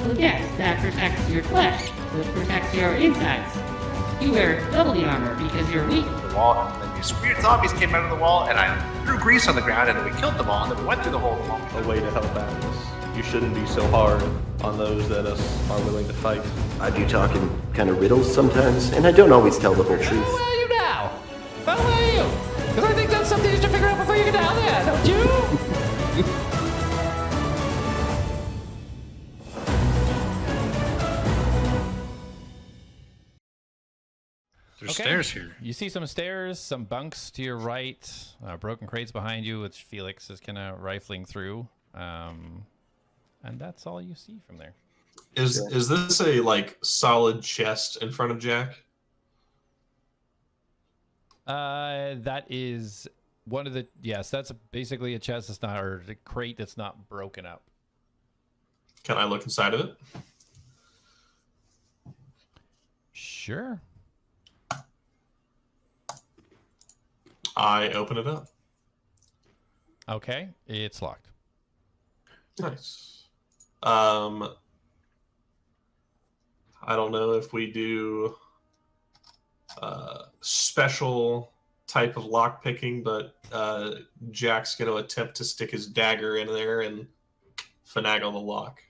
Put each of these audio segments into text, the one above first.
So yes, that protects your flesh, which protects your insides. You wear doubly armor because you're weak. The wall, and then these weird zombies came out of the wall, and I threw grease on the ground, and then we killed them all, and then we went through the whole wall. A way to help Atlas. You shouldn't be so hard on those that are willing to fight. I do talk in kind of riddles sometimes, and I don't always tell the whole truth. How are you now? How are you? Because I think that's something you should figure out before you get down there, don't you? There's stairs here. You see some stairs, some bunks to your right, broken crates behind you, which Felix is kind of rifling through. And that's all you see from there. Is this a like solid chest in front of Jak? That is one of the that's basically a chest that's not, or a crate that's not broken up. Can I look inside of it? Sure. I open it up. Okay, it's locked. Nice. I don't know if we do special type of lock picking, but Jak's going to attempt to stick his dagger in there and finagle the lock.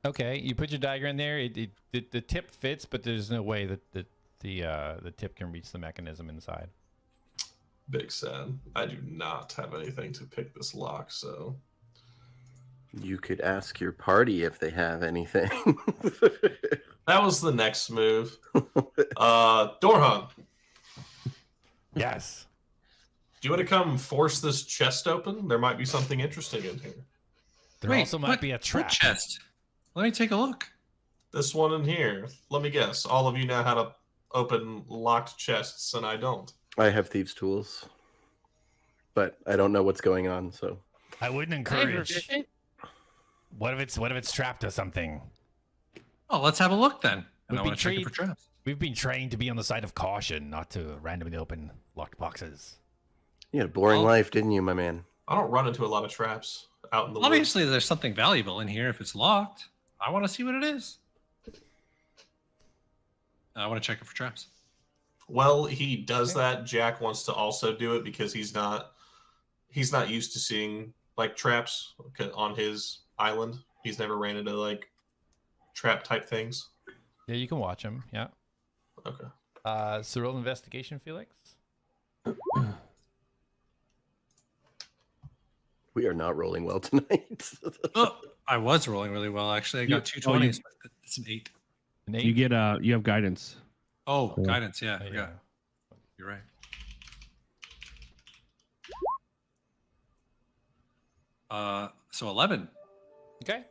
Okay, you put your dagger in there. The tip fits, but there's no way that the tip can reach the mechanism inside. Big sad. I do not have anything to pick this lock, so... You could ask your party if they have anything. That was the next move. Dorhan. Yes. Do you want to come force this chest open? There might be something interesting in here. There also might be a trap. What chest? Let me take a look. This one in here. Let me guess. All of you know how to open locked chests, and I don't. I have thieves' tools, but I don't know what's going on. So I wouldn't encourage. What if it's trapped to something? Oh, let's have a look then. And I want to check it for traps. We've been trained to be on the side of caution, not to randomly open locked boxes. You had a boring life, didn't you, my man? I don't run into a lot of traps out in the woods. Obviously, there's something valuable in here if it's locked. I want to see what it is. I want to check it for traps. Well, he does that. Jak wants to also do it because he's not used to seeing like traps on his island. He's never ran into like trap type things. Yeah, you can watch him. Yeah. Okay. So roll investigation, Felix. We are not rolling well tonight. Oh, I was rolling really well actually. I got 220s, but it's an 8. An 8. You get you have guidance. Oh, guidance. Yeah, I forgot. Yeah. You're right. So 11. Okay.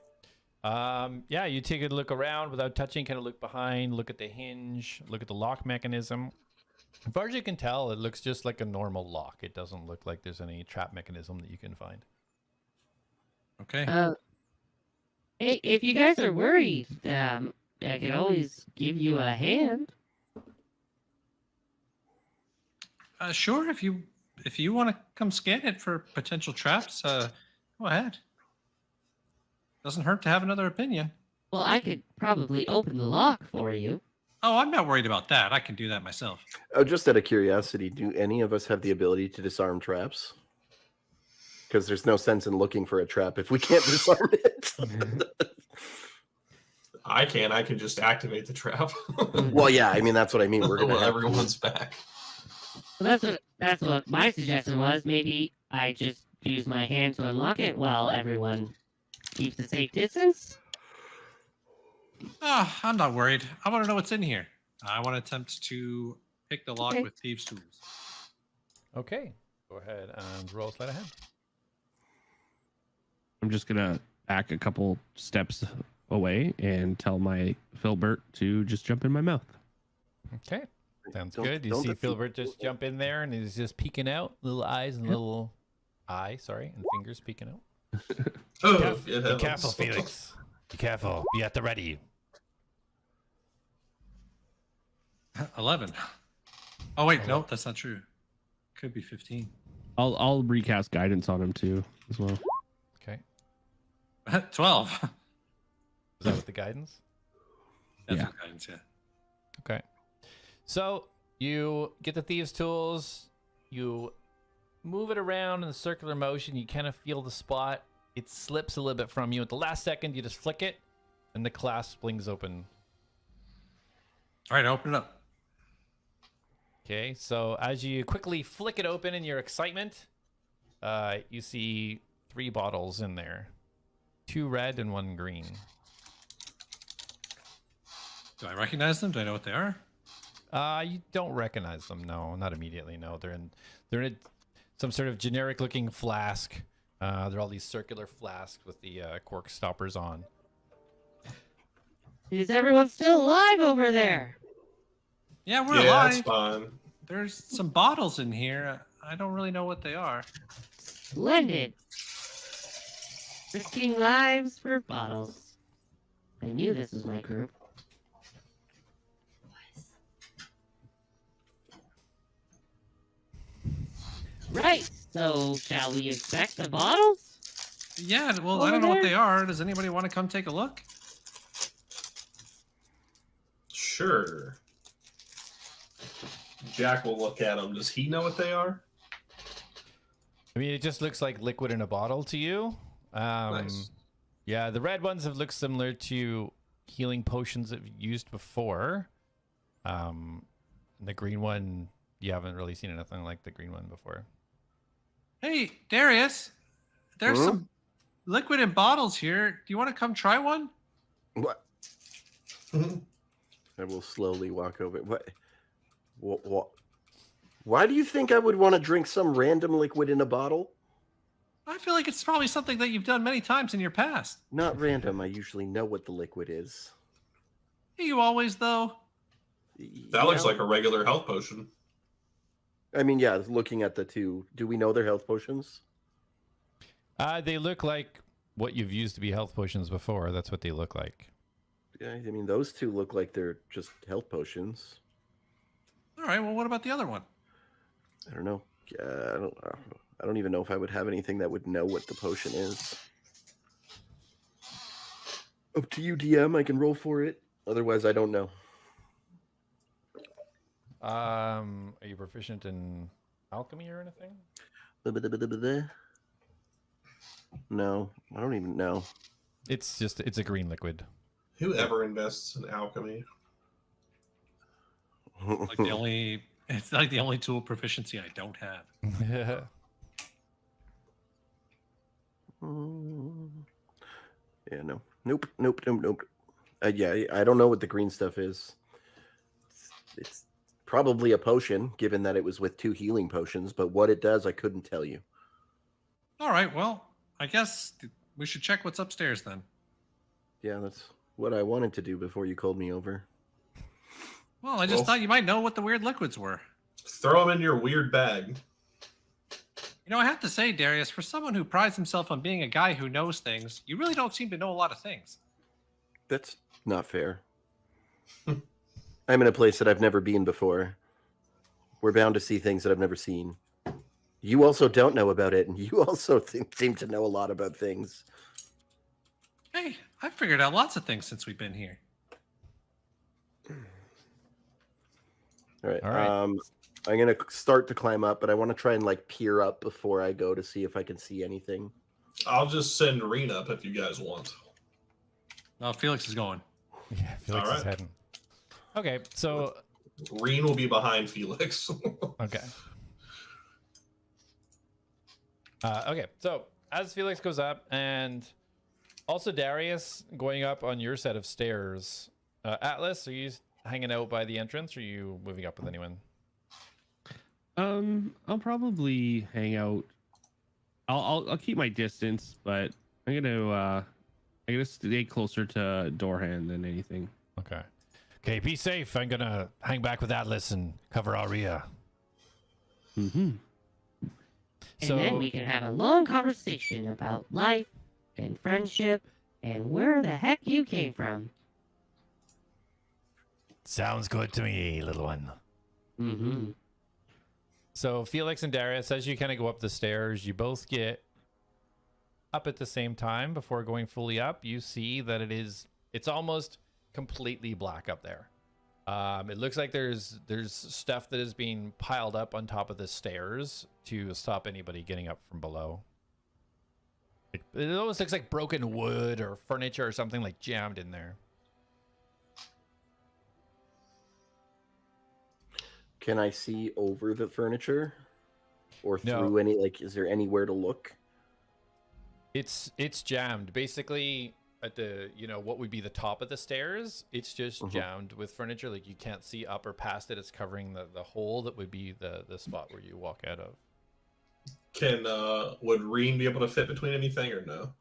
Yeah, you take a look around without touching, kind of look behind, look at the hinge, look at the lock mechanism. As far as you can tell, it looks just like a normal lock. It doesn't look like there's any trap mechanism that you can find. Okay. Hey, if you guys are worried, I could always give you a hand. Sure. If you want to come scan it for potential traps, go ahead. Doesn't hurt to have another opinion. Well, I could probably open the lock for you. Oh, I'm not worried about that. I can do that myself. Oh, just out of curiosity, do any of us have the ability to disarm traps? Because there's no sense in looking for a trap if we can't disarm it. I can just activate the trap. Well, yeah, I mean that's what I mean. We're gonna have everyone's back. Well, that's what my suggestion was. Maybe I just use my hand to unlock it while everyone keeps a safe distance. I'm not worried. I want to know what's in here. I want to attempt to pick the lock with thieves' tools. Okay. Go ahead and roll sleight of hand. I'm just gonna back a couple steps away and tell my Filbert to just jump in my mouth. Okay. Sounds good. You see Filbert just jump in there and he's just peeking out. Little eyes and little and fingers peeking out. Be careful, Felix. Be careful. Be at the ready. 11. Oh wait, no, that's not true. Could be 15. I'll recast guidance on him too as well. Okay. 12. that with the guidance? That's Yeah. what guidance, yeah. Okay. So you get the thieves' tools, you move it around in a circular motion, you kind of feel the spot. It slips a little bit from you. At the last second, you just flick it, and the clasp flings open. All right, open it up. Okay, so as you quickly flick it open in your excitement, you see 3 bottles in there. 2 red and 1 green. Do I recognize them? Do I know what they are? You don't recognize them, no, not immediately. No, they're in some sort of generic-looking flask. They're all these circular flasks with the cork stoppers on. Is everyone still alive over there? Yeah, we're Yeah, it's alive. fine. There's some bottles in here. I don't really know what they are. Splendid. Risking lives for bottles. I knew this was my group. Right, so shall we expect the bottles? Yeah, well, I don't know what they are. Does anybody want to come take a look? Sure. Jack will look at them. Does he know what they are? I mean, it just looks like liquid in a bottle to you. Nice. Yeah, the red ones have looked similar to healing potions that you've used before. The green one, you haven't really seen anything like the green one before. Hey, Darius, there's some liquid in bottles here. Do you want to come try one? What? I will slowly walk over. What? Why do you think I would want to drink some random liquid in a bottle? I feel like it's probably something that you've done many times in your past. Not random. I usually know what the liquid is. Do you always, though? That looks like a regular health potion. I mean, yeah, looking at the 2, do we know they're health potions? They look like what you've used to be health potions before. That's what they look like. Yeah, I mean, those 2 look like they're just health potions. All right, well, what about the other one? I don't know. I don't even know if I would have anything that would know what the potion is. Up to you, DM. I can roll for it. Otherwise, I don't know. Are you proficient in alchemy or anything? No, I don't even know. It's a green liquid. Whoever invests in alchemy? It's like the only tool proficiency I don't have. Yeah, no. Nope. Yeah, I don't know what the green stuff is. It's probably a potion, given that it was with 2 healing potions, but what it does, I couldn't tell you. All right, well, I guess we should check what's upstairs then. Yeah, that's what I wanted to do before you called me over. Well, I just thought you might know what the weird liquids were. Throw them in your weird bag. You know, I have to say, Darius, for someone who prides himself on being a guy who knows things, you really don't seem to know a lot of things. That's not fair. I'm in a place that I've never been before. We're bound to see things that I've never seen. You also don't know about it, and you also seem to know a lot about things. Hey, I've figured out lots of things since we've been here. All right. All right. I'm gonna start to climb up, but I want to try and like peer up before I go to see if I can see anything. I'll just send Reen up if you guys want. Oh, Felix is going. Yeah, Felix is Alright. heading. Okay, so Reen will be behind Felix. okay. Okay, so as Felix goes up, and also Darius going up on your set of stairs. Atlas, are you hanging out by the entrance, or are you moving up with anyone? I'll probably hang out. I'll keep my distance, but I'm gonna stay closer to Dorhan than anything. Okay. Okay, be safe. I'm gonna hang back with Atlas and cover Aria. Mm-hmm. And So then we can have a long conversation about life and friendship and where the heck you came from. sounds good to me, little one. Mm-hmm. So Felix and Darius, as you kind of go up the stairs, you both get up at the same time. Before going fully up, you see that it is It's almost completely black up there. It looks like there's stuff that is being piled up on top of the stairs to stop anybody getting up from below. It almost looks like broken wood or furniture or something like jammed in there. Can I see over the furniture? Or No. through any, like, is there anywhere to look? It's jammed. Basically, at the, you know, what would be the top of the stairs, it's just jammed with furniture. Like, you can't see up or past it. It's covering the hole that would be the spot where you walk out of. Would Reen be able to fit between anything or no?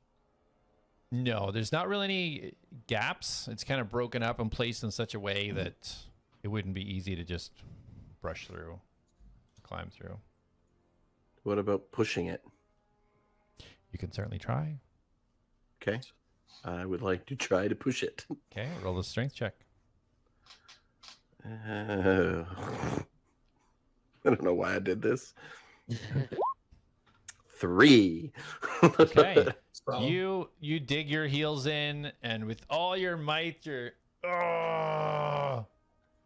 No, there's not really any gaps. It's kind of broken up and placed in such a way that it wouldn't be easy to just brush through, climb through. What about pushing it? You can certainly try. Okay. I would like to try to push it. Okay, roll a strength check. I don't know why I did this. 3. Okay. So, You dig your heels in, and with all your might, you're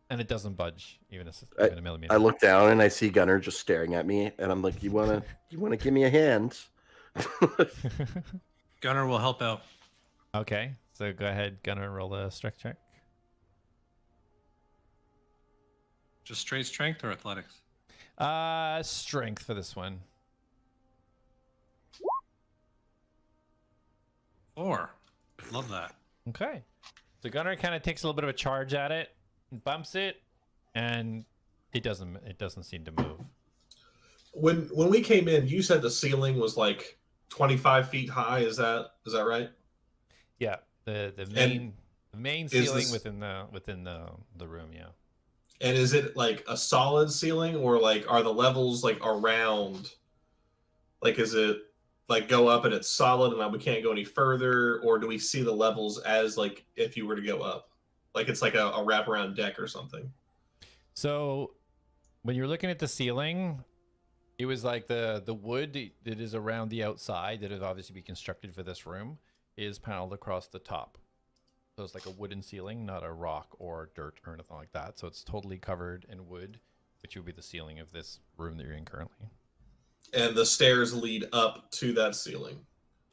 and it doesn't budge even a millimeter. I look down and I see Gunnar just staring at me, and I'm like, "You wanna give me a hand?" Gunnar will help out. Okay, so go ahead, Gunnar, roll a strength check. Just straight strength or athletics? Strength for this one. 4. Love that. Okay, so Gunnar kind of takes a little bit of a charge at it, and bumps it, and it doesn't seem to move. when we came in, you said the ceiling was like 25 feet high. Is that right? Yeah, the main is ceiling this- within the room. Yeah. And is it like a solid ceiling, or like are the levels like around? Like, is it like go up and it's solid and we can't go any further, or do we see the levels as like if you were to go up, like it's like a wraparound deck or something? So when you're looking at the ceiling, it was like the wood that is around the outside that would obviously be constructed for this room is paneled across the top. So it's like a wooden ceiling, not a rock or dirt or anything like that. So it's totally covered in wood, which would be the ceiling of this room that you're in currently. And the stairs lead up to that ceiling.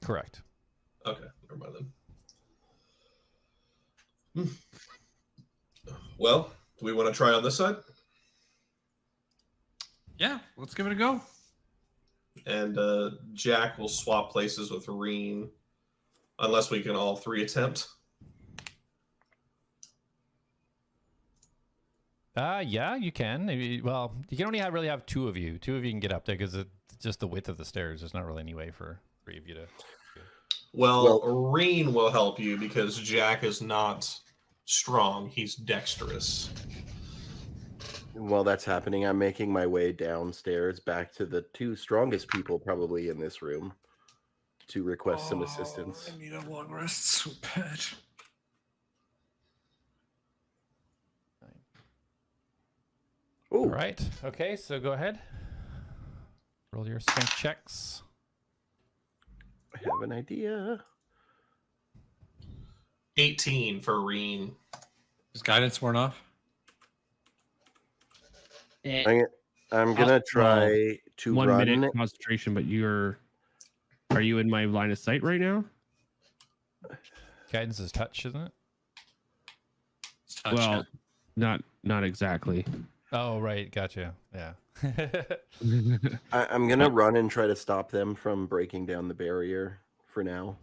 Correct. Okay, never mind then. Well, do we want to try on this side? Yeah, let's give it a go. And Jak will swap places with Reen, unless we can all 3 attempt. Yeah, you can. Well, you can only really have 2 of you. 2 of you can get up there because it's just the width of the stairs. There's not really any way for 3 of you to. Well, Reen will help you because Jak is not strong. He's dexterous. While that's happening, I'm making my way downstairs back to the 2 strongest people probably in this room to request some assistance. I need a long rest so bad. All right. Okay, so go ahead. Roll your strength checks. I have an idea. 18 for Reen. Is guidance worn off? I'm gonna try to 1 run. minute concentration, but are you in my line of sight right now? Guidance is touch, isn't it? It's touch, Well, not exactly. Oh, right. Gotcha. Yeah. I'm gonna run and try to stop them from breaking down the barrier for now.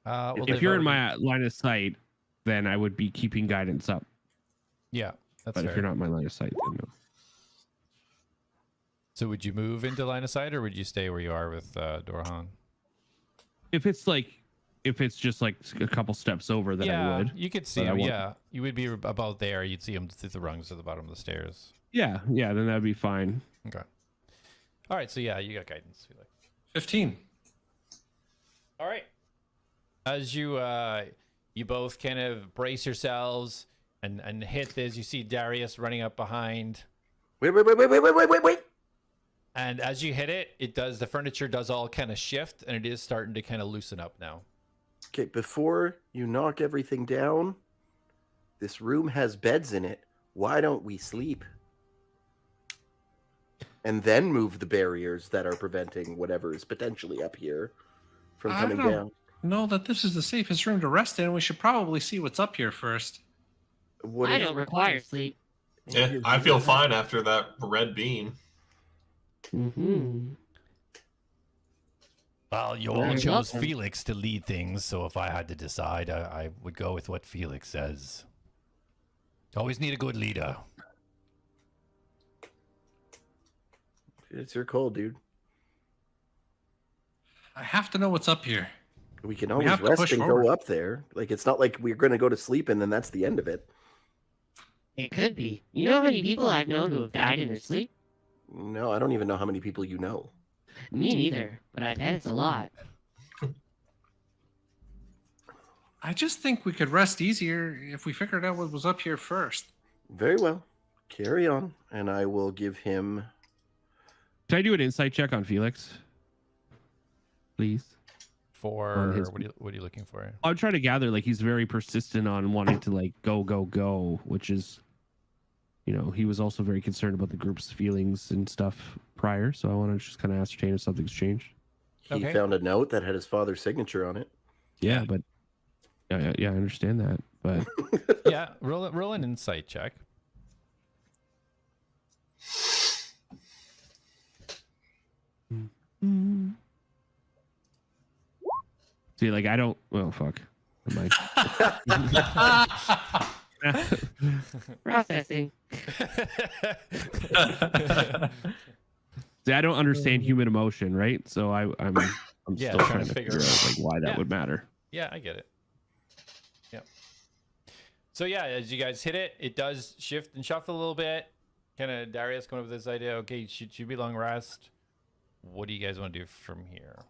Well, If they've you're in already- my line of sight, then I would be keeping guidance up. Yeah, that's But fair. if you're not in my line of sight, then no. So would you move into line of sight, or would you stay where you are with Dorhan? If it's just like a couple steps over, then I would. you could see But I him. won't. Yeah, you would be about there. You'd see him through the rungs at the bottom of the stairs. Yeah, then that'd be fine. Okay. All right. So yeah, you got guidance. 15. All right. As you you both kind of brace yourselves and hit this, you see Darius running up behind. Wait. And as you hit it, the furniture does all kind of shift, and it is starting to kind of loosen up now. Okay, before you knock everything down, this room has beds in it. Why don't we sleep? And then move the barriers that are preventing whatever is potentially up here from coming down. Know that this is the safest room to rest in. We should probably see what's up here first. What I if- don't require sleep. Yeah, I feel fine after that red beam. Mm-hmm. Well, you Very all chose welcome. Felix to lead things, so if I had to decide, I would go with what Felix says. Always need a good leader. It's your call, dude. I have to know what's up here. We can We always have to rest push and forward. go up there. Like, it's not like we're going to go to sleep and then that's the end of it. It could be. You know how many people I've known who have died in their sleep? No, I don't even know how many people you know. Me neither, but I bet it's a lot. I just think we could rest easier if we figured out what was up here first. Very well. Carry on, and I will give him... Can I do an insight check on Felix? Please. For On his- what are you looking for? I'm trying to gather, like, he's very persistent on wanting to, like, go, which is, you know, he was also very concerned about the group's feelings and stuff prior, so I want to just kind of ascertain if something's changed. He Okay. found a note that had his father's signature on it. Yeah, but yeah, I understand that, but Yeah, roll an insight check. see, like, I don't. Well, fuck. Never mind. Processing. See, I don't understand human emotion, right? So I'm Yeah, still trying to figure out like why that Yeah. would matter. Yeah, I get it. Yep. So yeah, as you guys hit it, it does shift and shuffle a little bit. Kind of Darius coming up with this idea. Okay, should be long rest. What do you guys want to do from here?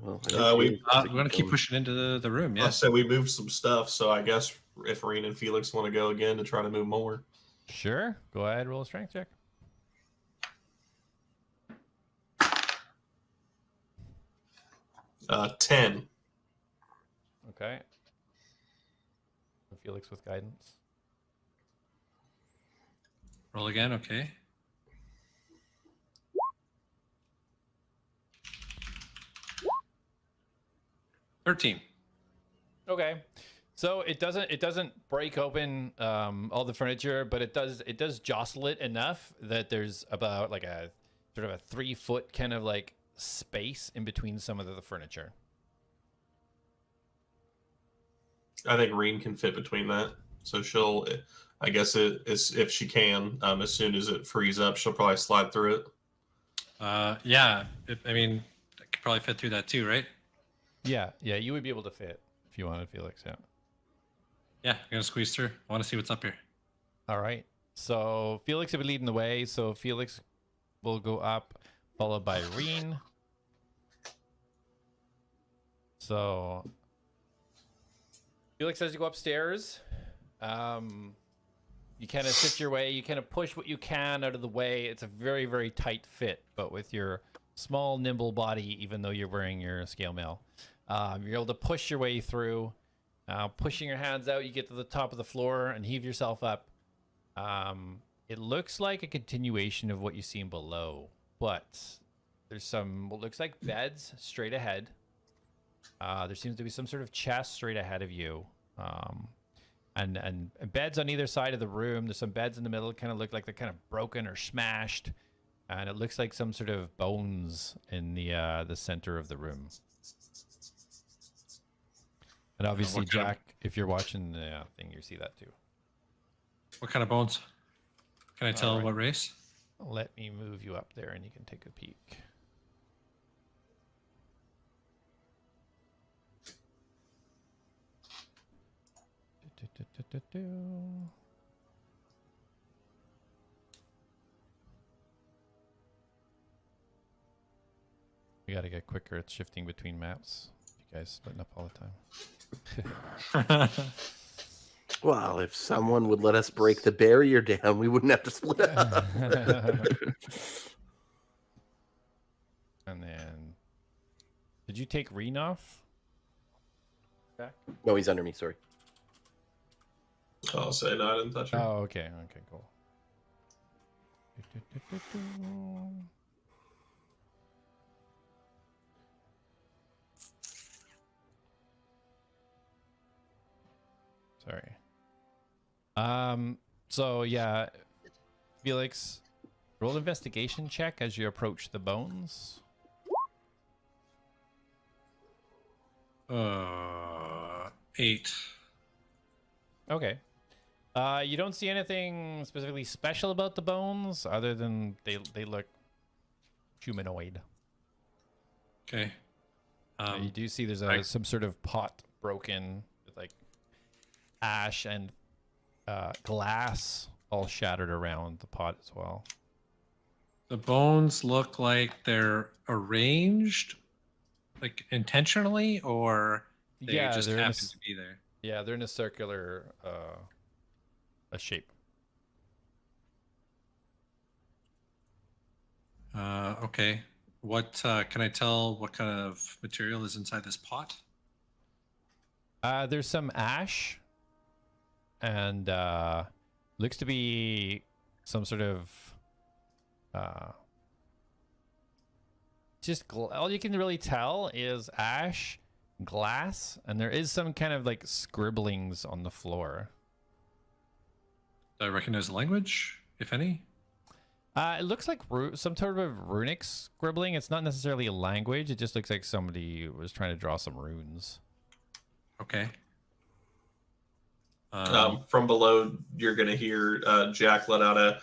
Well, We're We're going to keep pushing into the room, I yeah. said we moved some stuff, so I guess if Reen and Felix want to go again to try to move more. Sure. Go ahead, roll a strength check. Uh, 10. Okay. Felix with guidance. Roll again, okay. $13. Okay. So it doesn't break open all the furniture, but it does jostle it enough that there's about like a sort of a 3-foot kind of like space in between some of the furniture. I think Reen can fit between that. So she'll, I guess it is, if she can, as soon as it frees up, she'll probably slide through it. Yeah, I mean, I could probably fit through that too, right? Yeah, you would be able to fit if you wanted, Felix. Yeah. Yeah, I'm going to squeeze through. I want to see what's up here. All right. So Felix will be leading the way. So Felix will go up, followed by Reen. So Felix says you go upstairs. You kind of sit your way. You kind of push what you can out of the way. It's a very, very tight fit, but with your small, nimble body, even though you're wearing your scale mail, you're able to push your way through. Pushing your hands out, you get to the top of the floor and heave yourself up. It looks like a continuation of what you've seen below, but there's some what looks like beds straight ahead. There seems to be some sort of chest straight ahead of you. And beds on either side of the room. There's some beds in the middle, kind of look like they're kind of broken or smashed. And it looks like some sort of bones in the center of the room. And obviously, what kind of- Jack, if you're watching the thing, you see that too. What kind of bones? Can I tell Alright. what race? Let me move you up there and you can take a peek. We gotta get quicker. It's shifting between maps. You guys splitting up all the time. Well, if someone would let us break the barrier down, we wouldn't have to split up. And then, did did you take Reen off? No, he's under me. Sorry. I'll say no, I didn't touch her. Oh, okay. Okay, cool. Sorry. So yeah, Felix, roll investigation check as you approach the bones. 8. Okay. You don't see anything specifically special about the bones, other than they look humanoid. Okay. You do see there's some sort of pot broken with like ash and glass all shattered around the pot as well. The bones look like they're arranged, like intentionally, or they just they're in happen to be there. Yeah, they're in a circular a shape. Okay. What can I tell? What kind of material is inside this pot? There's some ash, and looks to be some sort of all you can really tell is ash, glass, and there is some kind of like scribblings on the floor. Do I recognize the language, if any? It looks like some sort of runic scribbling. It's not necessarily a language. It just looks like somebody was trying to draw some runes. Okay. From below, you're gonna hear Jak let out a,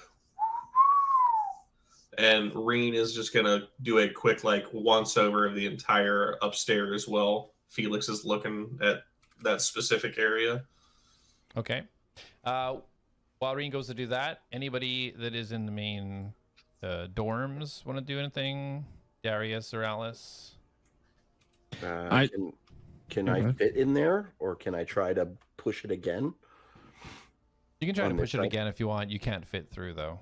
and Reen is just gonna do a quick like once over of the entire upstairs while Felix is looking at that specific area. Okay. While Reen goes to do that, anybody that is in the main dorms want to do anything? Darius or Alice? Can I fit in there, or can I try to push it again? You can try to On this push it side? again if you want. You can't fit through though.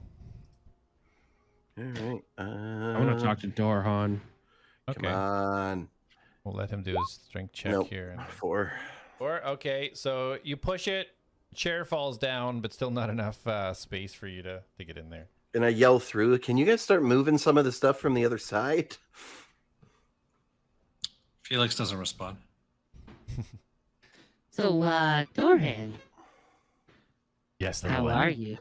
All right. I want to talk to Dorhan. Okay. Come on. We'll let him do his strength check Nope. here. 4. Okay, so you push it, chair falls down, but still not enough space for you to get in there. And I yell through, can you guys start moving some of the stuff from the other side? Felix doesn't respond. So, Dorhan, Yes, how are you?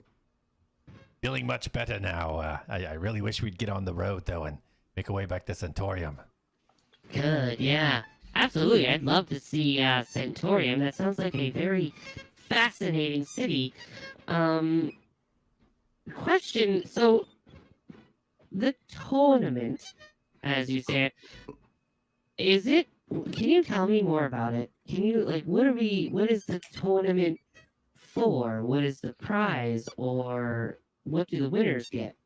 Feeling much better now. I really wish we'd get on the road, though, and make our way back to Centaurium. Good, yeah. Absolutely, I'd love to see Centaurium. That sounds like a very fascinating city. Question, so the tournament, as you say it, can you tell me more about it? Can you, like, what is the tournament for? What is the prize, or what do the winners get?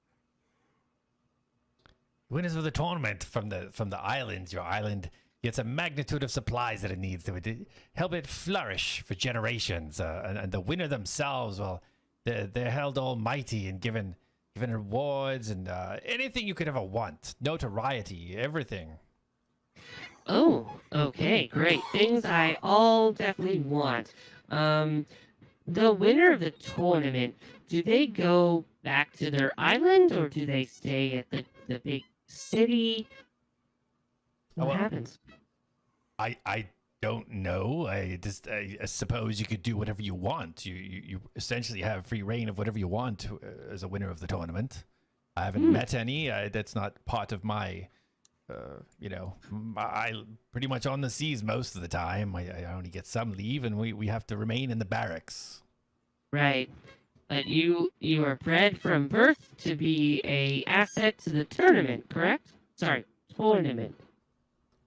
Winners of the tournament from the islands. Your island gets a magnitude of supplies that it needs to help it flourish for generations. And the winner themselves, well, they're held almighty and given rewards and anything you could ever want. Notoriety, everything. Oh, okay, great. Things I all definitely want. The winner of the tournament, do they go back to their island, or do they stay at the big city? What happens? I don't know. I suppose you could do whatever you want. You essentially have free reign of whatever you want as a winner of the tournament. I haven't met any. That's not part of my. I pretty much on the seas most of the time. I only get some leave, and we have to remain in the barracks. Right. But you are bred from birth to be a asset to the tournament, correct? Sorry, tournament.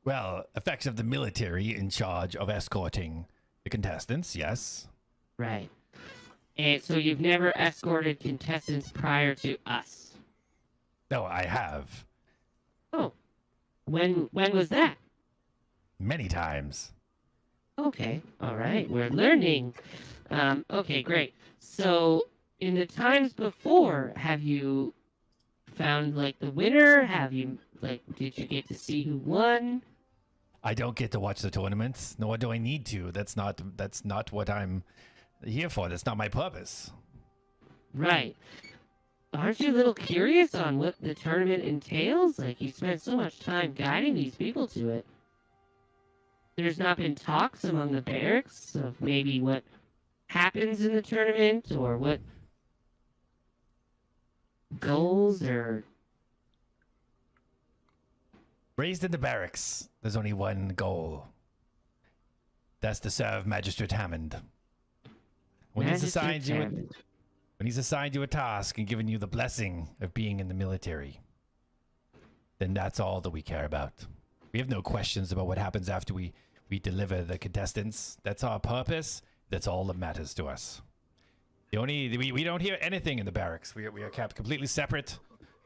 Well, effects of the military in charge of escorting the contestants, yes. Right. And so you've never escorted contestants prior to us? No, I have. Oh. When was that? Many times. Okay, all right, we're learning. Okay, great. So, in the times before, have you found, like, the winner? Have you, like, did you get to see who won? I don't get to watch the tournament, nor do I need to. That's not what I'm here for. That's not my purpose. Right. Aren't you a little curious on what the tournament entails? Like, you spent so much time guiding these people to it. There's not been talks among the barracks of maybe what happens in the tournament or what goals or... Raised in the barracks, there's only one goal. That's to serve Magistrate Hammond. When he's assigned you a task and given you the blessing of being in the military, then that's all that we care about. We have no questions about what happens after we deliver the contestants. That's our purpose. That's all that matters to us. We don't hear anything in the barracks. We are kept completely separate.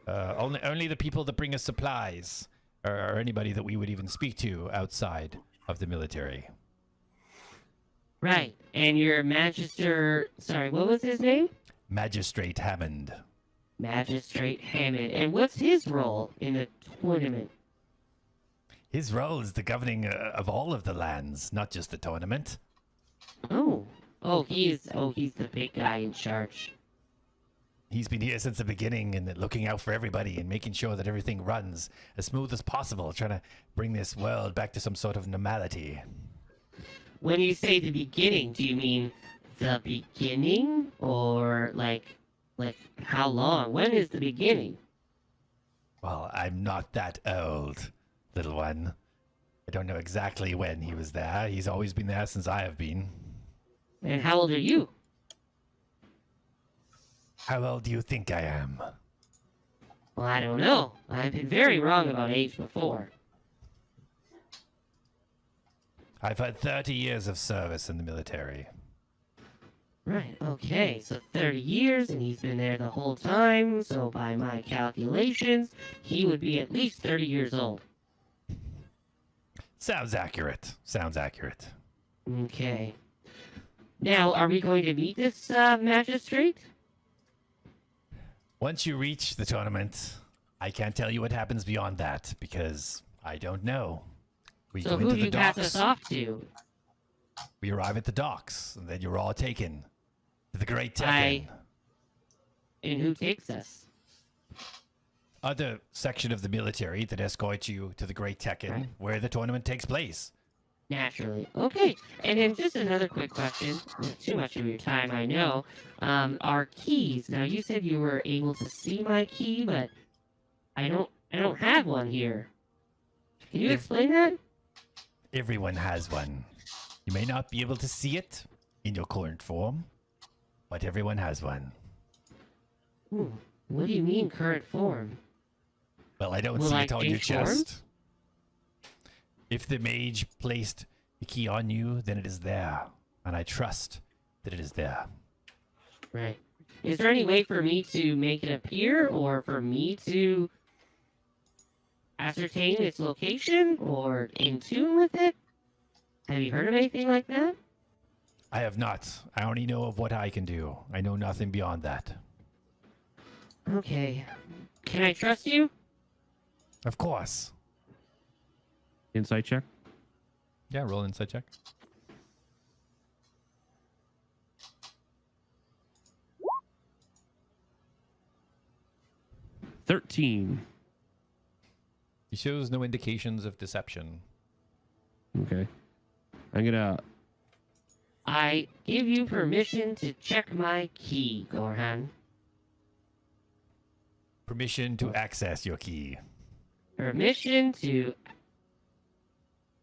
Only the people that bring us supplies or anybody that we would even speak to outside of the military. Right. And your Magister... Sorry, what was his name? Magistrate Hammond. Magistrate Hammond. And what's his role in the tournament? His role is the governing of all of the lands, not just the tournament. Oh, he's the big guy in charge. He's been here since the beginning and looking out for everybody and making sure that everything runs as smooth as possible, trying to bring this world back to some sort of normality. When you say the beginning, do you mean the beginning or like how long? When is the beginning? Well, I'm not that old, little one. I don't know exactly when he was there. He's always been there since I have been. And how old are you? How old do you think I am? Well, I don't know. I've been very wrong about age before. I've had 30 years of service in the military. Right, okay, so 30 years, and he's been there the whole time, so by my calculations, he would be at least 30 years old. Sounds accurate. Sounds accurate. Okay. Now, are we going to meet this magistrate? Once you reach the tournament, I can't tell you what happens beyond that, because I don't know. We So go who into do the you pass docks. us off to? We arrive at the docks, and then you're all taken to the Great Tekken. And who takes us? Other section of the military that escorts you to the Great Tekken, Right. where the tournament takes place. Naturally. Okay, and then just another quick question. Not too much of your time, I know. Our keys. Now, you said you were able to see my key, but I don't have one here. Can you explain that? Everyone has one. You may not be able to see it in your current form, but everyone has one. What do you mean, current form? Well, I don't Will see I it on your change forms? chest. If the mage placed the key on you, then it is there, and I trust that it is there. Right. Is there any way for me to make it appear, or for me to ascertain its location, or in tune with it? Have you heard of anything like that? I have not. I only know of what I can do. I know nothing beyond that. Okay. Can I trust you? Of course. Insight check. Yeah, roll an insight check. $13. He shows no indications of deception. Okay. I'm gonna. I give you permission to check my key, Gorhan. Permission to access your key. Permission to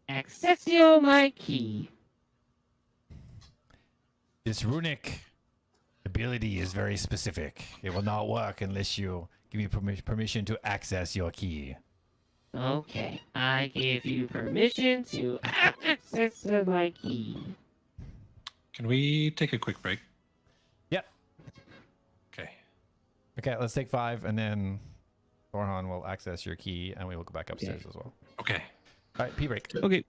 accessio my key. This runic ability is very specific. It will not work unless you give me permission to access your key. Okay, I give you permission to access my key. Can we take a quick break? Yep. Okay. Okay, let's take 5, and then Thorhan will access your key, and we will go back upstairs as well. Okay. All right, pee break. Okay.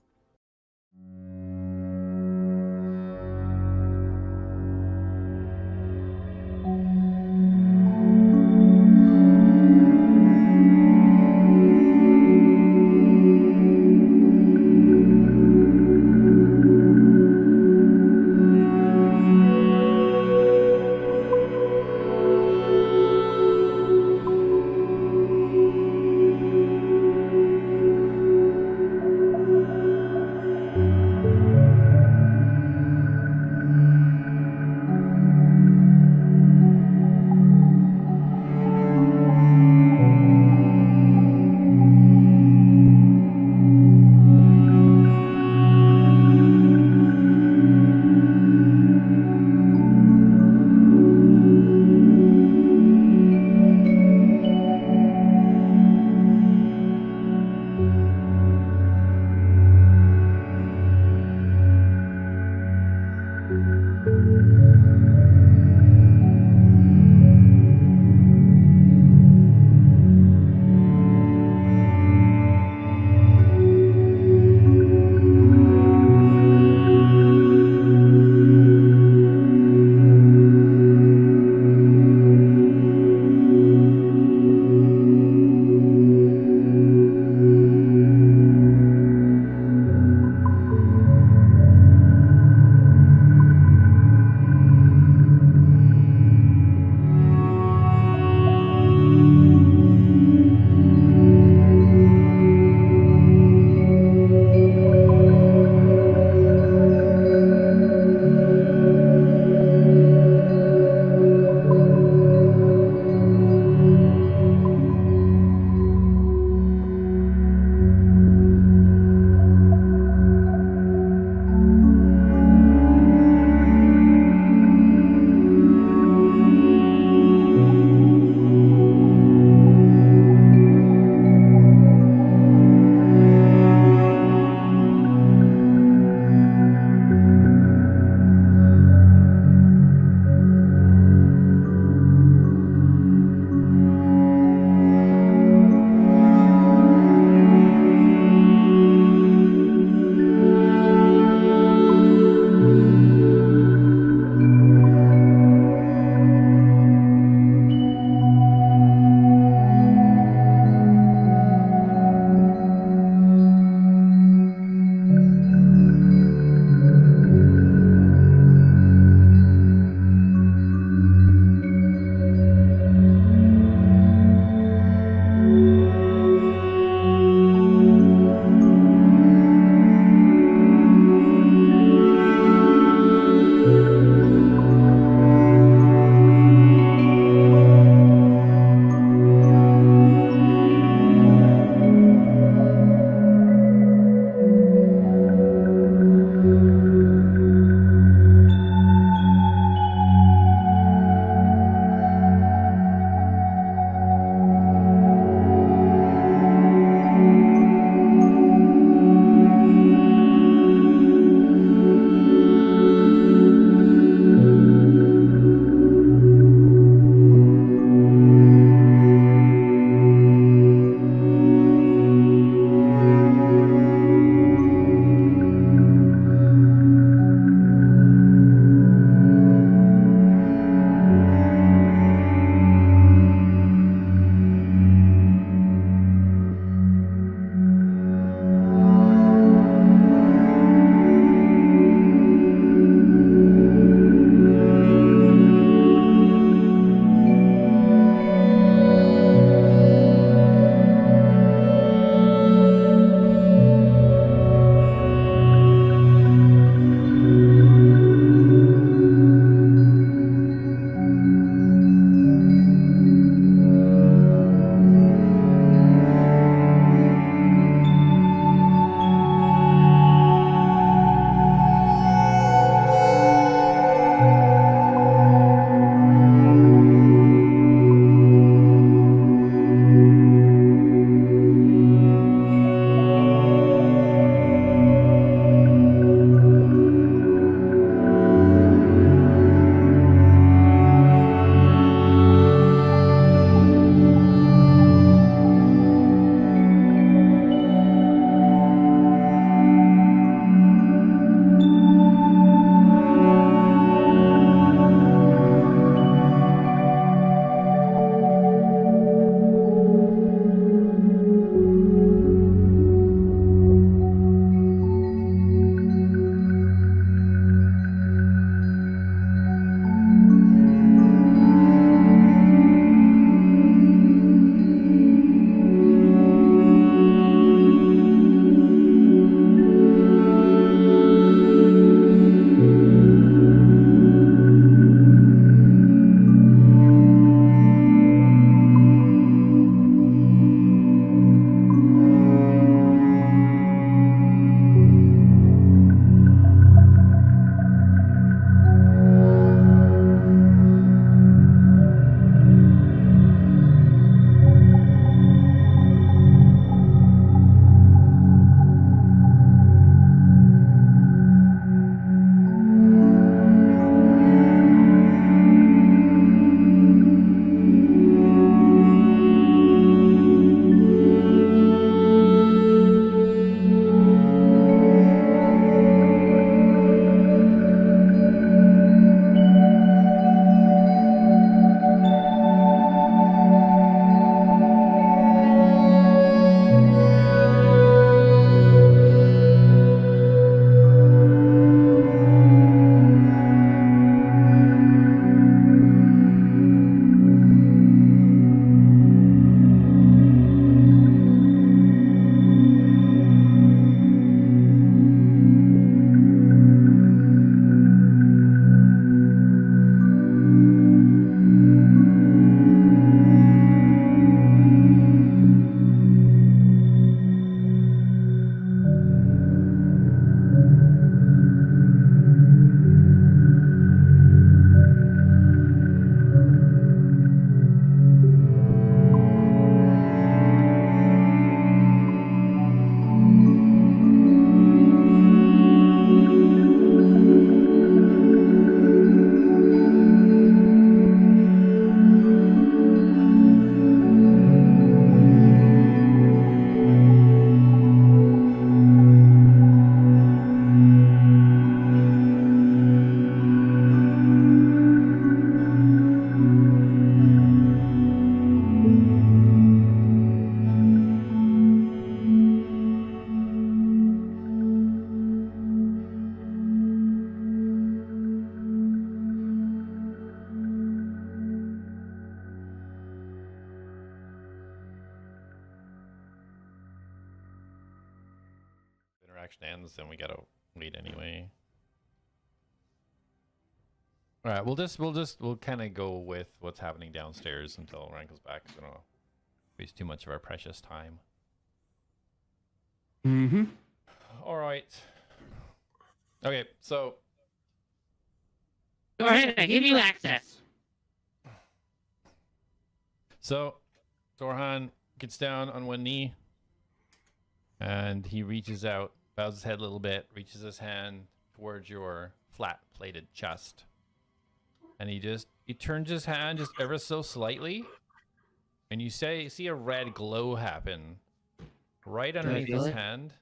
ends, then we gotta wait anyway. All right, we'll kind of go with what's happening downstairs until Ryan goes back. So I don't wanna waste too much of our precious time. Mm-hmm. All right. Okay, so Go ahead, I give you access. So, Dorhan gets down on one knee, and he reaches out, bows his head a little bit, reaches his hand towards your flat-plated chest, and he turns his hand just ever so slightly, and you see a red glow happen right underneath feel his it? hand.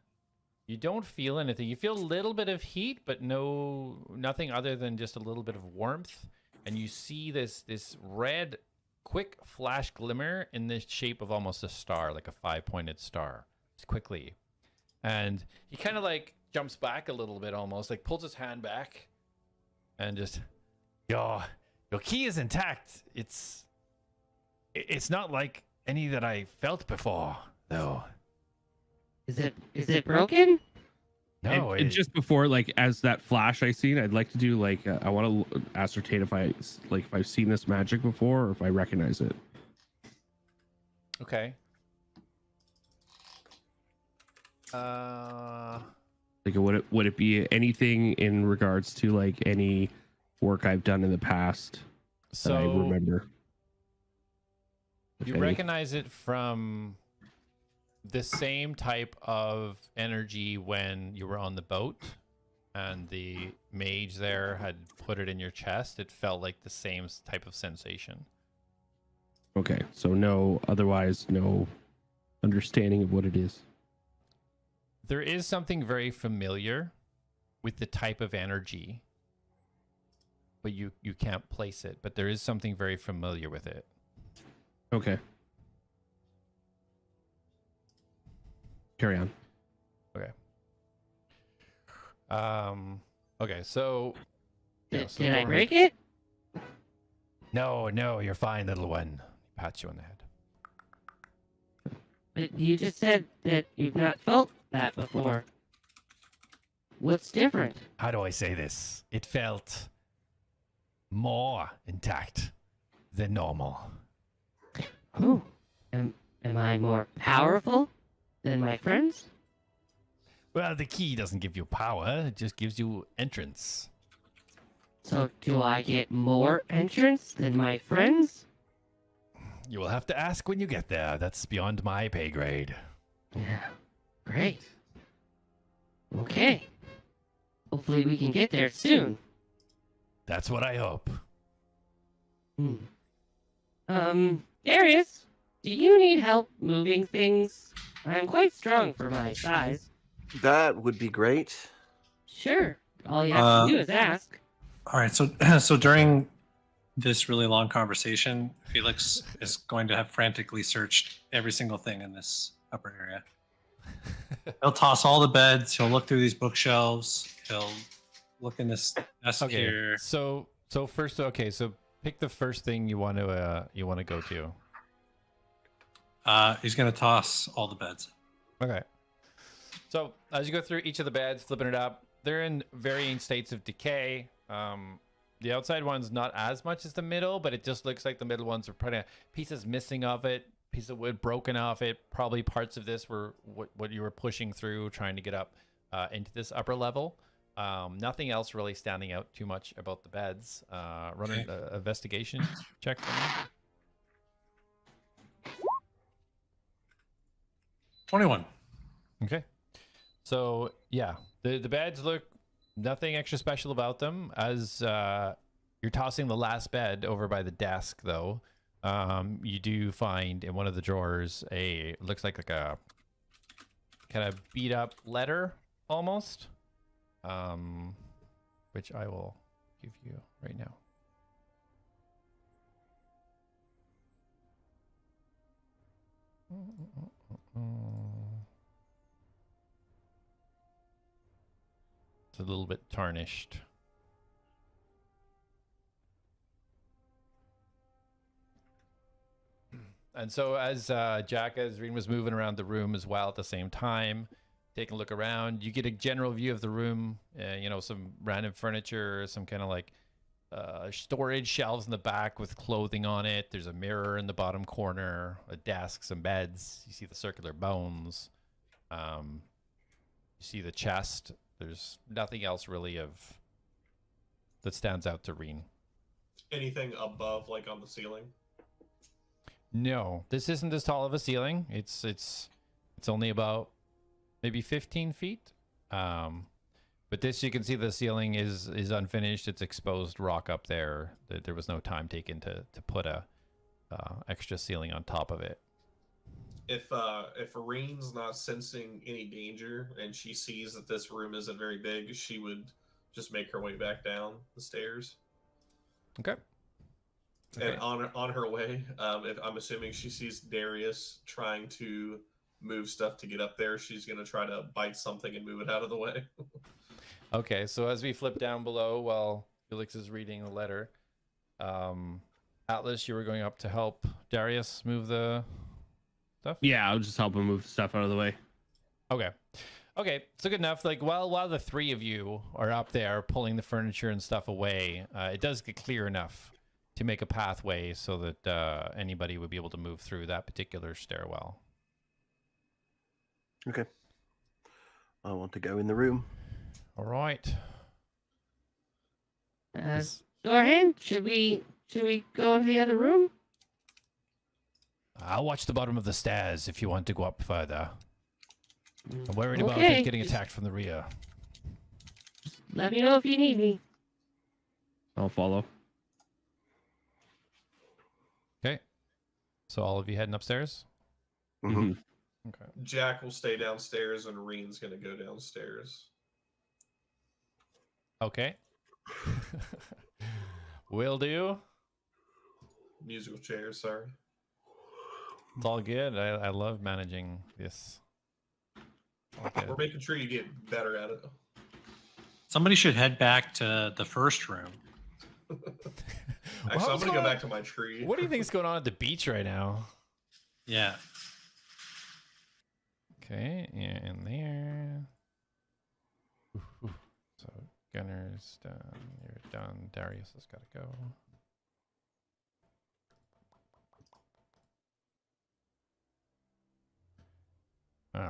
You don't feel anything. You feel a little bit of heat, but nothing other than just a little bit of warmth, and you see this red quick flash glimmer in the shape of almost a star, like a 5-pointed star, just quickly. And he kind of like jumps back a little bit, almost like pulls his hand back and just, your key is intact. It's not like any that I felt before, though. Is it broken? No, And just before, like, as that flash I seen, I'd like to do like I want to ascertain if I've seen this magic before or if I recognize it. okay. Like, would it be anything in regards to like any work I've done in the past that I So remember? If you any. recognize it from the same type of energy when you were on the boat and the mage there had put it in your chest. It felt like the same type of sensation. Okay, so no understanding of what it is. There is something very familiar with the type of energy, but you can't place it. But there is something very familiar with it. Okay. Carry on. Okay. Okay, so... Did I break it? No, you're fine, little one. He pats you on the head. But you just said that you've not felt that before. What's different? How do I say this? It felt more intact than normal. Oh, am I more powerful than my friends? Well, the key doesn't give you power, it just gives you entrance. So do I get more entrance than my friends? You will have to ask when you get there. That's beyond my pay grade. Yeah, great. Okay. Hopefully we can get there soon. That's what I hope. Darius, do you need help moving things? I'm quite strong for my size. That would be great. Sure. All you have to do is ask. All right, so during this really long conversation, Felix is going to have frantically searched every single thing in this upper area. He'll toss all the beds. He'll look through these bookshelves. He'll look in this desk here. So first, so pick the first thing you want to go to. He's going to toss all the beds. Okay. So as you go through each of the beds, flipping it up, they're in varying states of decay. The outside one's not as much as the middle, but it just looks like the middle ones are probably pieces missing of it, piece of wood broken off it. Probably parts of this were what you were pushing through, trying to get up into this upper level. Nothing else really standing out too much about the beds. Run an investigation check for me. 21. Okay. So yeah, the beds look nothing extra special about them. As you're tossing the last bed over by the desk, though, you do find in one of the drawers looks like a kind of beat up letter almost, which I will give you right now. It's a little bit tarnished. And so as Jak, as Reen was moving around the room as well at the same time, taking a look around. You get a general view of the room. You know, some random furniture, some kind of like storage shelves in the back with clothing on it. There's a mirror in the bottom corner, a desk, some beds. You see the circular bones. You see the chest. There's nothing else really that stands out to Reen. Anything above, like on the ceiling? No, this isn't as tall of a ceiling. It's only about maybe 15 feet. But this, you can see the ceiling is unfinished. It's exposed rock up there. There was no time taken to put a extra ceiling on top of it. If Reen's not sensing any danger and she sees that this room isn't very big, she would just make her way back down the stairs. Okay. And on her way, if I'm assuming she sees Darius trying to move stuff to get up there, she's gonna try to bite something and move it out of the way. Okay, so as we flip down below while Felix is reading the letter, Atlas, you were going up to help Darius move the stuff? Yeah, I'll just help him move stuff out of the way. Okay, so good enough. Like while the three of you are up there pulling the furniture and stuff away, it does get clear enough to make a pathway so that anybody would be able to move through that particular stairwell. Okay. I want to go in the room. All right. Dorhan, should we go in the other room? I'll watch the bottom of the stairs if you want to go up further. I'm worried about Okay. it getting attacked from the rear. Let me know if you need me. I'll follow. Okay. So all of you heading upstairs? Mhm. Okay. Jack will stay downstairs and Reen's gonna go downstairs. Okay. Will do. Musical chairs, sorry. It's all good. I love managing this. All good. We're making sure you get better at it. Somebody should head back to the first room. Actually, I'm gonna go back to my tree. What do you think is going on at the beach right now? Yeah. Okay, and there. So Gunner's done. You're done. Darius has got to go.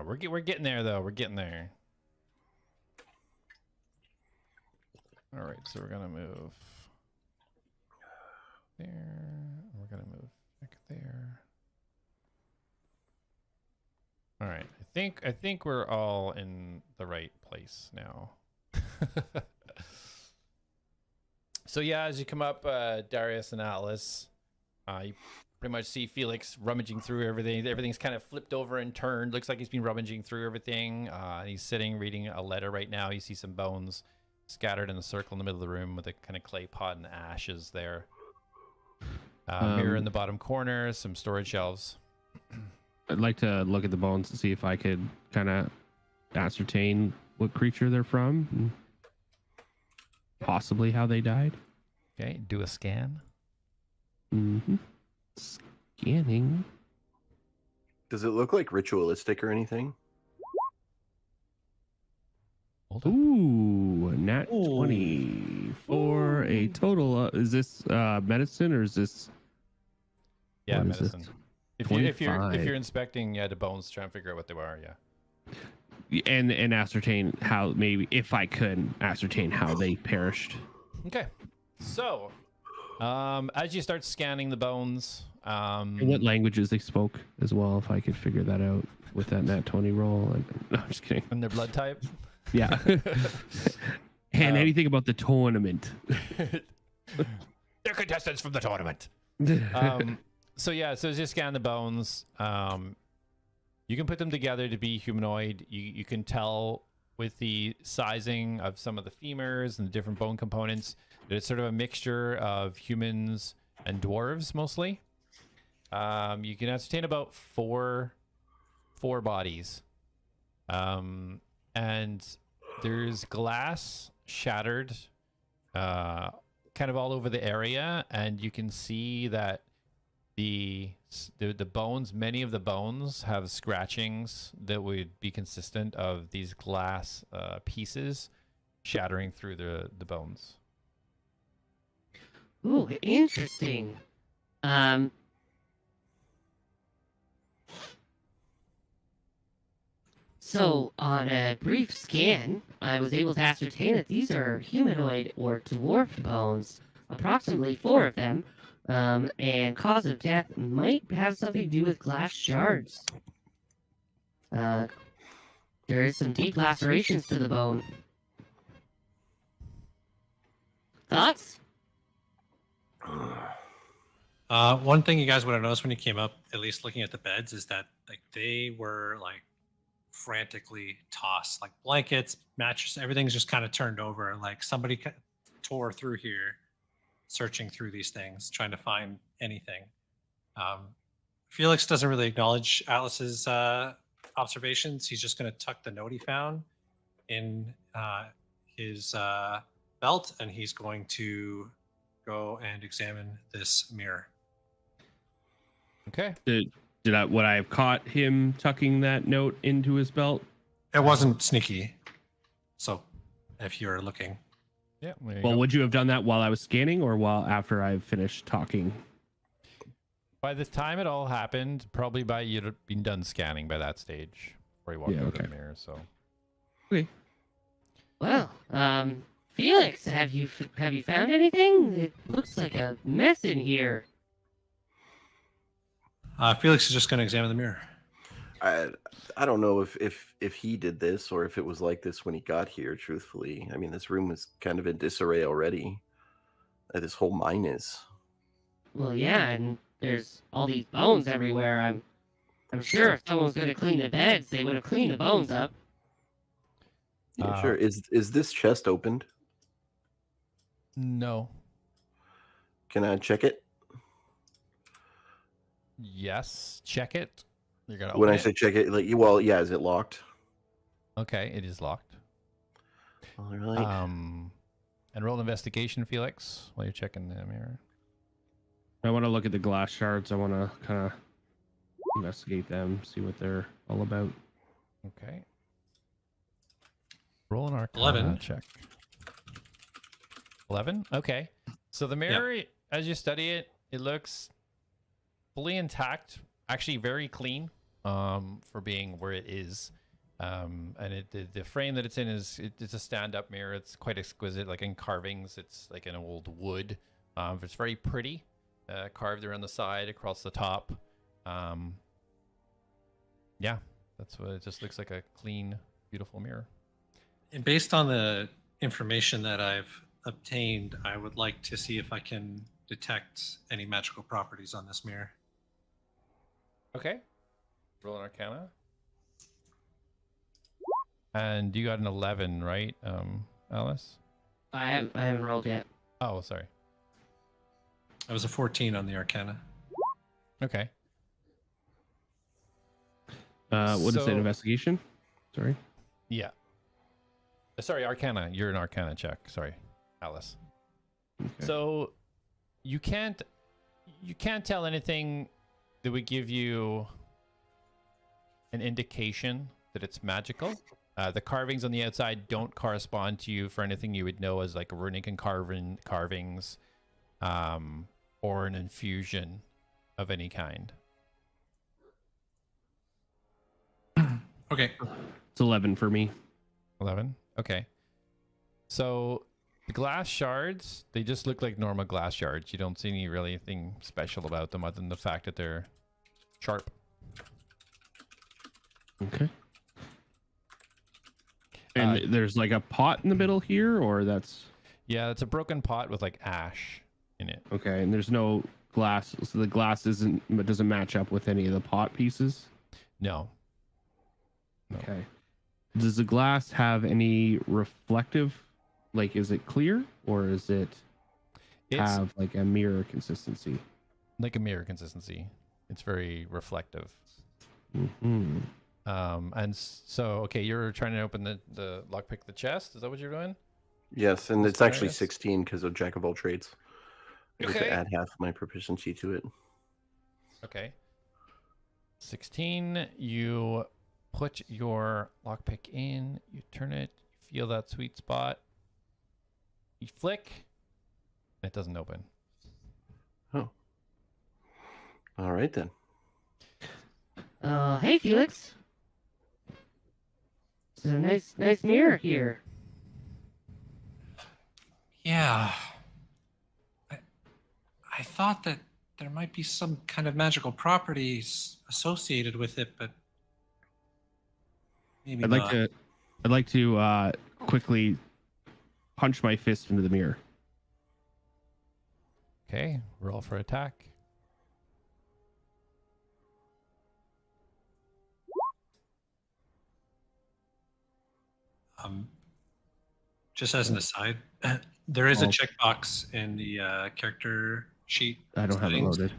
We're getting there though. We're getting there. All right, so we're gonna move there. We're gonna move back there. All right, I think we're all in the right place now. So yeah, as you come up, Darius and Atlas, you pretty much see Felix rummaging through everything. Everything's kind of flipped over and turned. Looks like he's been rummaging through everything. He's sitting reading a letter right now. You see some bones scattered in a circle in the middle of the room with a kind of clay pot and ashes there. Mirror in the bottom corner, some storage shelves. I'd like to look at the bones to see if I could kind of ascertain what creature they're from, and possibly how they died. Okay, do a scan. Mm-hmm. Scanning. Does it look like ritualistic or anything? Hold on. Ooh, nat 20 for a total. Is this medicine or is this? Yeah, what is this? medicine. If you're 25. inspecting the bones, try and figure out what they are. Yeah. And ascertain how, maybe if I could ascertain how they perished. Okay. So, as you start scanning the bones, And what languages they spoke as well, if I could figure that out with that nat 20 roll. No, I'm just kidding. and their blood type. Yeah. And anything about the tournament. They're contestants from the tournament. So yeah, so as you scan the bones, you can put them together to be humanoid. You can tell with the sizing of some of the femurs and the different bone components that it's sort of a mixture of humans and dwarves mostly. You can ascertain about four bodies. And there's glass shattered kind of all over the area, and you can see that the bones, many of the bones have scratchings that would be consistent of these glass pieces shattering through the bones. Ooh, interesting. So, on a brief scan, I was able to ascertain that these are humanoid or dwarf bones, approximately 4 of them, and cause of death might have something to do with glass shards. There is some deep lacerations to the bone. Thoughts? One thing you guys would have noticed when you came up, at least looking at the beds, is that like they were like frantically tossed, like blankets, mattresses, everything's just kind of turned over. Like somebody tore through here, searching through these things, trying to find anything. Felix doesn't really acknowledge Atlas's observations. He's just going to tuck the note he found in his belt, and he's going to go and examine this mirror. Okay. Would I have caught him tucking that note into his belt? It wasn't sneaky, so if you're looking. Yeah. There you Well, go. would you have done that while I was scanning or while after I finished talking? By the time it all happened, probably by you'd have been done scanning by that stage before you walked Yeah, out of okay. the mirror. So. Well, Felix, have you found anything? It looks like a mess in here. Felix is just going to examine the mirror. I don't know if he did this or if it was like this when he got here. Truthfully, I mean, this room was kind of in disarray already. This whole mine is. Well, yeah, and there's all these bones everywhere. I'm sure if someone's gonna clean the beds, they would have cleaned the bones up. Yeah, sure. Is this chest opened? No. Can I check it? Yes. Check it. You're gonna When open I it? say check it, like, well, yeah, is it locked? Okay, it is locked. All right. And roll an investigation, Felix, while you're checking the mirror. I want to look at the glass shards. I want to kind of investigate them, see what they're all about. Okay. Roll an arcana 11. check. 11? Okay. So the mirror, as you study it, it looks fully intact, actually very clean for being where it is. And the frame that it's in it's a stand-up mirror. It's quite exquisite, like in carvings. It's like an old wood. It's very pretty, carved around the side, across the top. Yeah, that's what it just looks like, a clean, beautiful mirror. And based on the information that I've obtained, I would like to see if I can detect any magical properties on this mirror. Okay. Roll an arcana. And you got an 11, right, Alice? I haven't rolled yet. Oh, sorry. I was a 14 on the arcana. Okay. What is it? So- Investigation? Sorry. Yeah. Sorry, arcana. You're an arcana check. Sorry, Alice. Okay. So you can't tell anything that would give you an indication that it's magical. The carvings on the outside don't correspond to you for anything you would know as like runic and carvings, or an infusion of any kind. Okay. It's 11 for me. 11? Okay. So the glass shards, they just look like normal glass shards. You don't see anything special about them other than the fact that they're sharp. Okay. And there's like a pot in the middle here, or that's Yeah, it's a broken pot with like ash in it. okay. And there's no glass, so the glass doesn't match up with any of the pot pieces. No. No. Okay. Does the glass have any reflective? Like, is it clear or is it It's have like a mirror consistency? like a mirror consistency. It's very reflective. Mm-hmm. And so, okay, you're trying to open the lockpick the chest. Is that what you're doing? Yes, and That's it's actually Darius. 16 because of Jack of all trades. I get Okay. to add half my proficiency to it. Okay. 16. You put your lockpick in. You turn it. You feel that sweet spot. You flick. It doesn't open. Oh. All right then. Hey Felix. It's a nice mirror here. Yeah. I thought that there might be some kind of magical properties associated with it, but maybe I'd like to quickly punch my fist into the mirror. Okay. Roll for attack. Just as an aside, there is a Oh. checkbox in the character sheet. I don't have it settings loaded.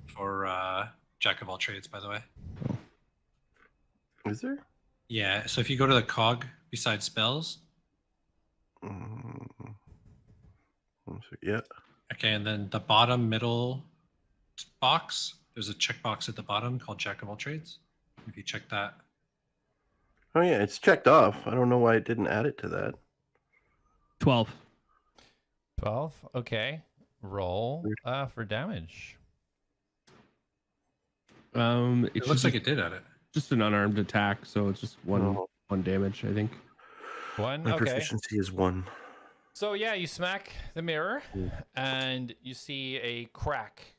for Jack of all trades, by the way. Is there? Yeah, so if you go to the cog beside spells, Yeah. okay, and then the bottom middle box, there's a checkbox at the bottom called Jack of all trades. If you check that, Oh yeah, it's checked off. I don't know why it didn't add it to that. 12. 12. Okay. Roll for damage. it looks like it did add it. Just an unarmed attack, so it's just one damage, I think. 1. My Okay. proficiency is 1. So yeah, you smack the mirror, and you see a crack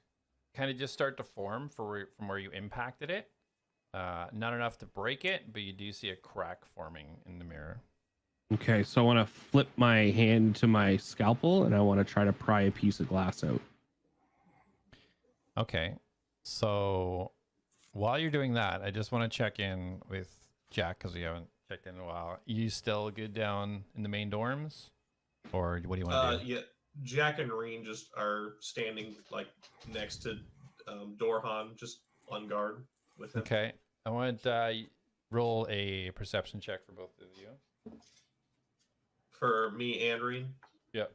kind of just start to form from where you impacted it. Not enough to break it, but you do see a crack forming in the mirror. Okay, so I want to flip my hand to my scalpel, and I want to try to pry a piece of glass out. Okay, so while you're doing that, I just want to check in with Jack because we haven't checked in a while. You still good down in the main dorms, or what do you want to do? Yeah, Jack and Reen just are standing like next to Dorhan, just on guard with him. Okay, I want roll a perception check for both of you. For me and Reen. Yep.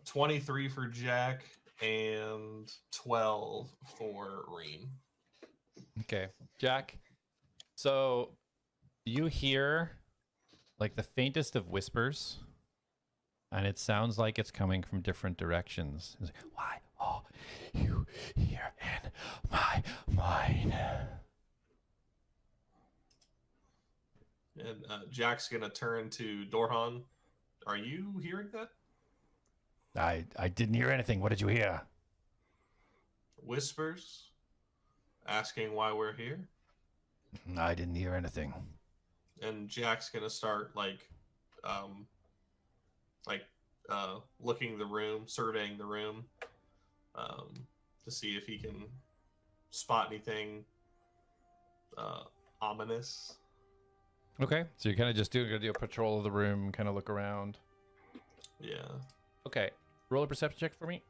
23 for Jack and 12 for Reen. Okay, Jack. So you hear like the faintest of whispers, and it sounds like it's coming from different directions. It's like, why are you here in my mind? And Jack's gonna turn to Dorhan. Are you hearing that? I didn't hear anything. What did you hear? Whispers, asking why we're here. I didn't hear anything. And Jack's gonna start looking the room, surveying the room, to see if he can spot anything ominous. Okay, so you're kind of just gonna do a patrol of the room, kind of look around. Yeah. Okay, roll a perception check for me.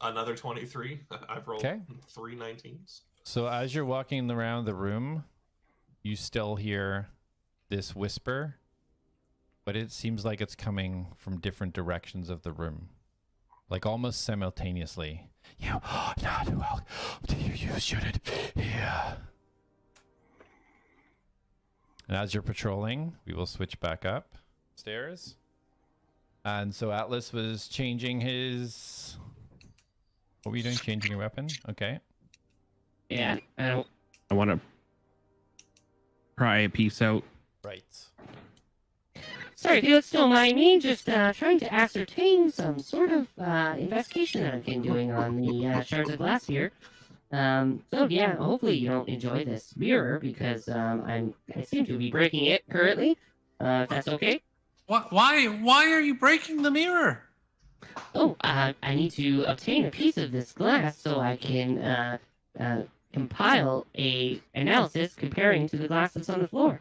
Another 23. I've rolled Okay. 3 19s. So as you're walking around the room, you still hear this whisper, but it seems like it's coming from different directions of the room, like almost simultaneously. You are not welcome to you shouldn't be here. And as you're patrolling, we will switch back upstairs. And so Atlas was changing his... What were you doing? Changing your weapon? Okay. Yeah, I want to pry a piece out. Right. Sorry, Felix, don't mind me. Just trying to ascertain some sort of investigation that I've been doing on the shards of glass here. So yeah, hopefully you don't enjoy this mirror because I seem to be breaking it currently. If that's okay. Why are you breaking the mirror? Oh, I need to obtain a piece of this glass so I can compile a analysis comparing to the glass that's on the floor.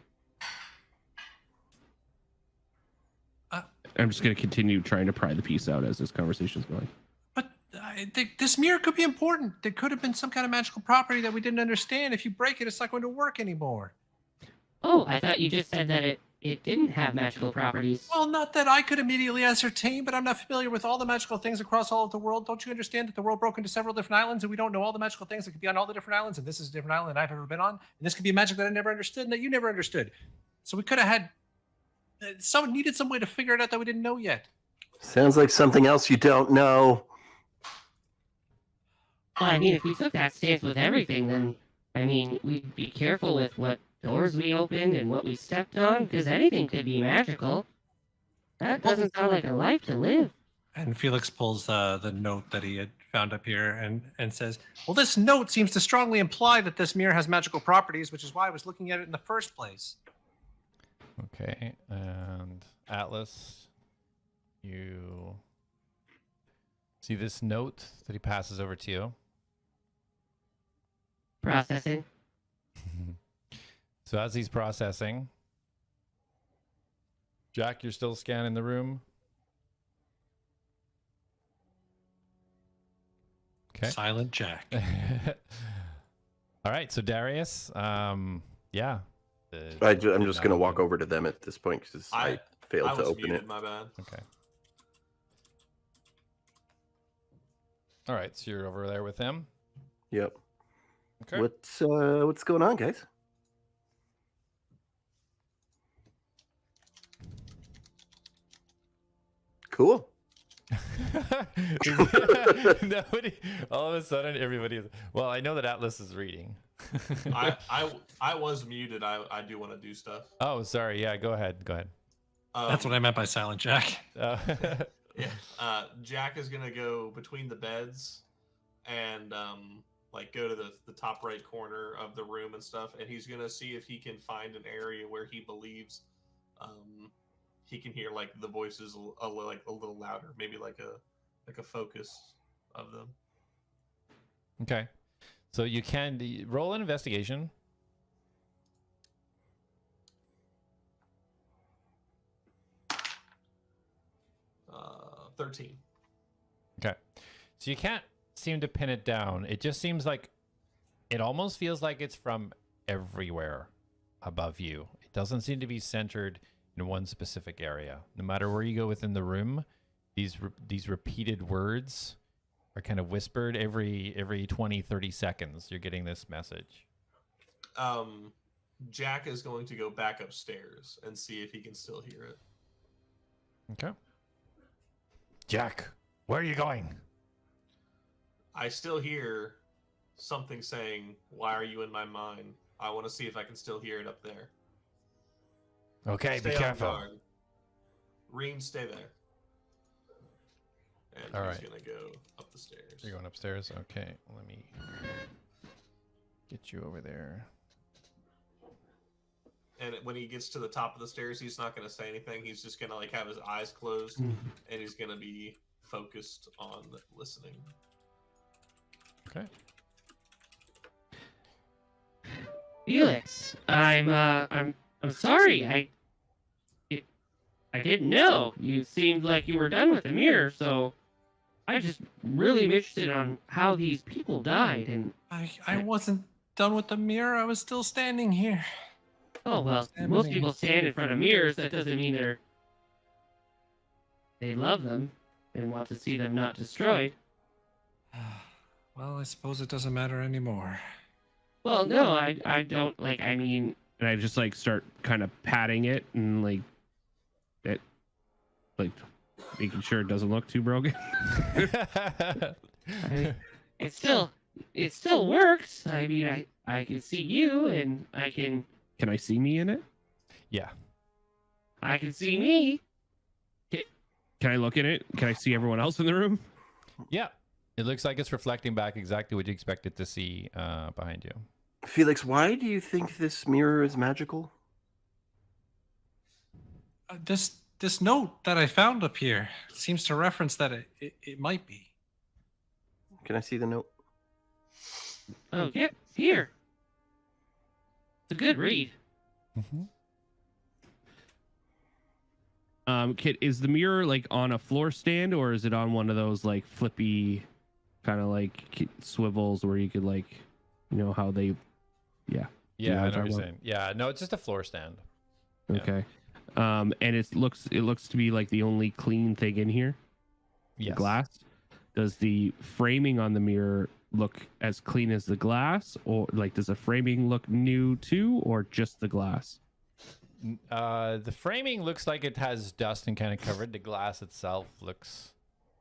I'm just going to continue trying to pry the piece out as this conversation's going. But I think this mirror could be important. There could have been some kind of magical property that we didn't understand. If you break it, it's not going to work anymore. Oh, I thought you just said that it didn't have magical properties. Well, not that I could immediately ascertain, but I'm not familiar with all the magical things across all of the world. Don't you understand that the world broke into several different islands and we don't know all the magical things that could be on all the different islands? And this is a different island than I've ever been on. And this could be a magic that I never understood and that you never understood. So we could have had... someone needed some way to figure it out that we didn't know yet. Sounds like something else you don't know. Well, I mean, if we took that stance with everything, then, I mean, we'd be careful with what doors we opened and what we stepped on, because anything could be magical. That doesn't sound like a life to live. And Felix pulls the note that he had found up here and says, well, this note seems to strongly imply that this mirror has magical properties, which is why I was looking at it in the first place. Okay, and Atlas, you see this note that he passes over to you. Processing. So as he's processing, Jak, you're still scanning the room. Okay. Silent Jak. All right, so Darius, yeah. I'm just going to walk over to them at this point because I failed to open muted, it. My bad. Okay. All right, so you're over there with him. Yep. Okay. What's going on, guys? Cool. Nobody. All of a sudden, everybody is. Well, I know that Atlas is reading. I was muted. I do want to do stuff. Oh, sorry. Yeah, go ahead. Go ahead. That's what I meant by Silent Jak. Yeah. Jak is gonna go between the beds and like go to the top right corner of the room and stuff, and he's gonna see if he can find an area where he believes he can hear like the voices a little louder, maybe like a focus of them. Okay. So you can roll an investigation. Uh, 13. Okay. So you can't seem to pin it down. It just seems like it almost feels like it's from everywhere above you. It doesn't seem to be centered in one specific area. No matter where you go within the room, these repeated words are kind of whispered every 20, 30 seconds. You're getting this message. Jak is going to go back upstairs and see if he can still hear it. Okay. Jak, where are you going? I still hear something saying, "Why are you in my mind?" I want to see if I can still hear it up there. Okay, Stay be on careful. guard. Reen, stay there. And All he's right. gonna go up the stairs. You're going upstairs? Okay. Let me get you over there. And when he gets to the top of the stairs, he's not going to say anything. He's just going to like have his eyes closed, and he's going to be focused on listening. Okay. Felix, I'm sorry. I didn't know. You seemed like you were done with the mirror, so I just really interested on how these people died. And I wasn't done with the mirror. I was still standing here. oh well, most people stand in front of mirrors. That doesn't mean they love them and want to see them not destroyed. Well, I suppose it doesn't matter anymore. Well, no, I don't like. I mean, And I just like start kind of patting it and like making sure it doesn't look too broken. I mean, it still works. I mean, I can see you, and I can Can I see me in it? Yeah. see me. Can I look in it? Can I see everyone else in the room? Yeah. It looks like it's reflecting back exactly what you expected to see behind you. Felix, why do you think this mirror is magical? This note that I found up here seems to reference that it might be. Can I see the note? Oh, yeah, here. It's a good read. Kit, is the mirror like on a floor stand or is it on one of those like flippy kind of like swivels where you could like, you know how they, yeah. Yeah, know I what know I'm what you're talking saying. Yeah, no, it's just a floor stand. Yeah. Okay. And it looks to be like the only clean thing in here. The Yes. glass. Does the framing on the mirror look as clean as the glass, or like does the framing look new too, or just the glass? The framing looks like it has dust and kind of covered. The glass itself looks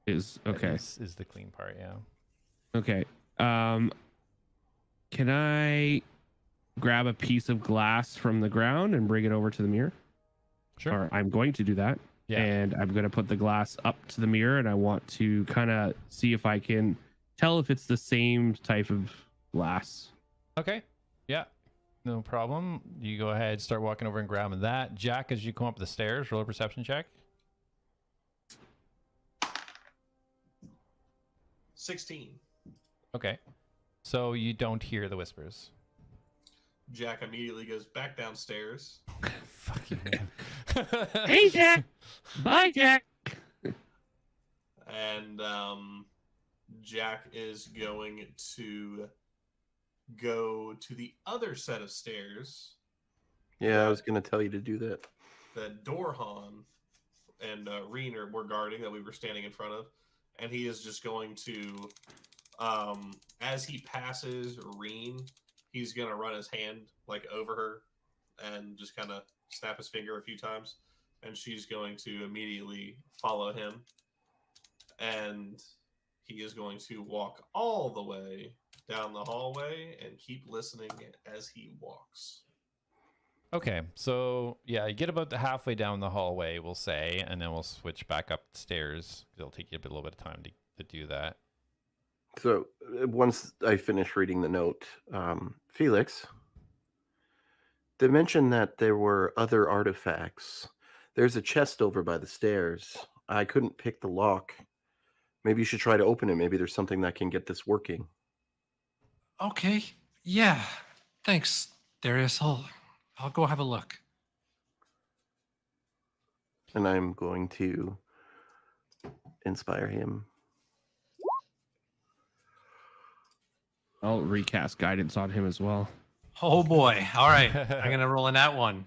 Is okay. is the clean part. Yeah. Okay. Can I grab a piece of glass from the ground and bring it over to the mirror? Sure. Or I'm going to do that. Yeah. And I'm going to put the glass up to the mirror, and I want to kind of see if I can tell if it's the same type of glass. Okay. Yeah. No problem. You go ahead, start walking over and grabbing that. Jak, as you come up the stairs, roll a perception check. 16. Okay. So you don't hear the whispers. Jak immediately goes back downstairs. Fuck you, man. Hey, Jak. Bye, Jak. And Jak is going to go to the other set of stairs Yeah, I was going to tell you to do that. that Dorhan and Reen were guarding, that we were standing in front of. And he is just going to, as he passes Reen, he's going to run his hand like over her and just kind of snap his finger a few times. And she's going to immediately follow him. And he is going to walk all the way down the hallway and keep listening as he walks. Okay, so yeah, you get about the halfway down the hallway, we'll say, and then we'll switch back up the stairs. It'll take you a little bit of time to do that. So once I finish reading the note, Felix, they mentioned that there were other artifacts. There's a chest over by the stairs. I couldn't pick the lock. Maybe you should try to open it. Maybe there's something that can get this working. Okay. Yeah. Thanks, Darius. I'll go have a look. And I'm going to inspire him. I'll recast guidance on him as well. Oh boy. All right. I'm going to roll in that one.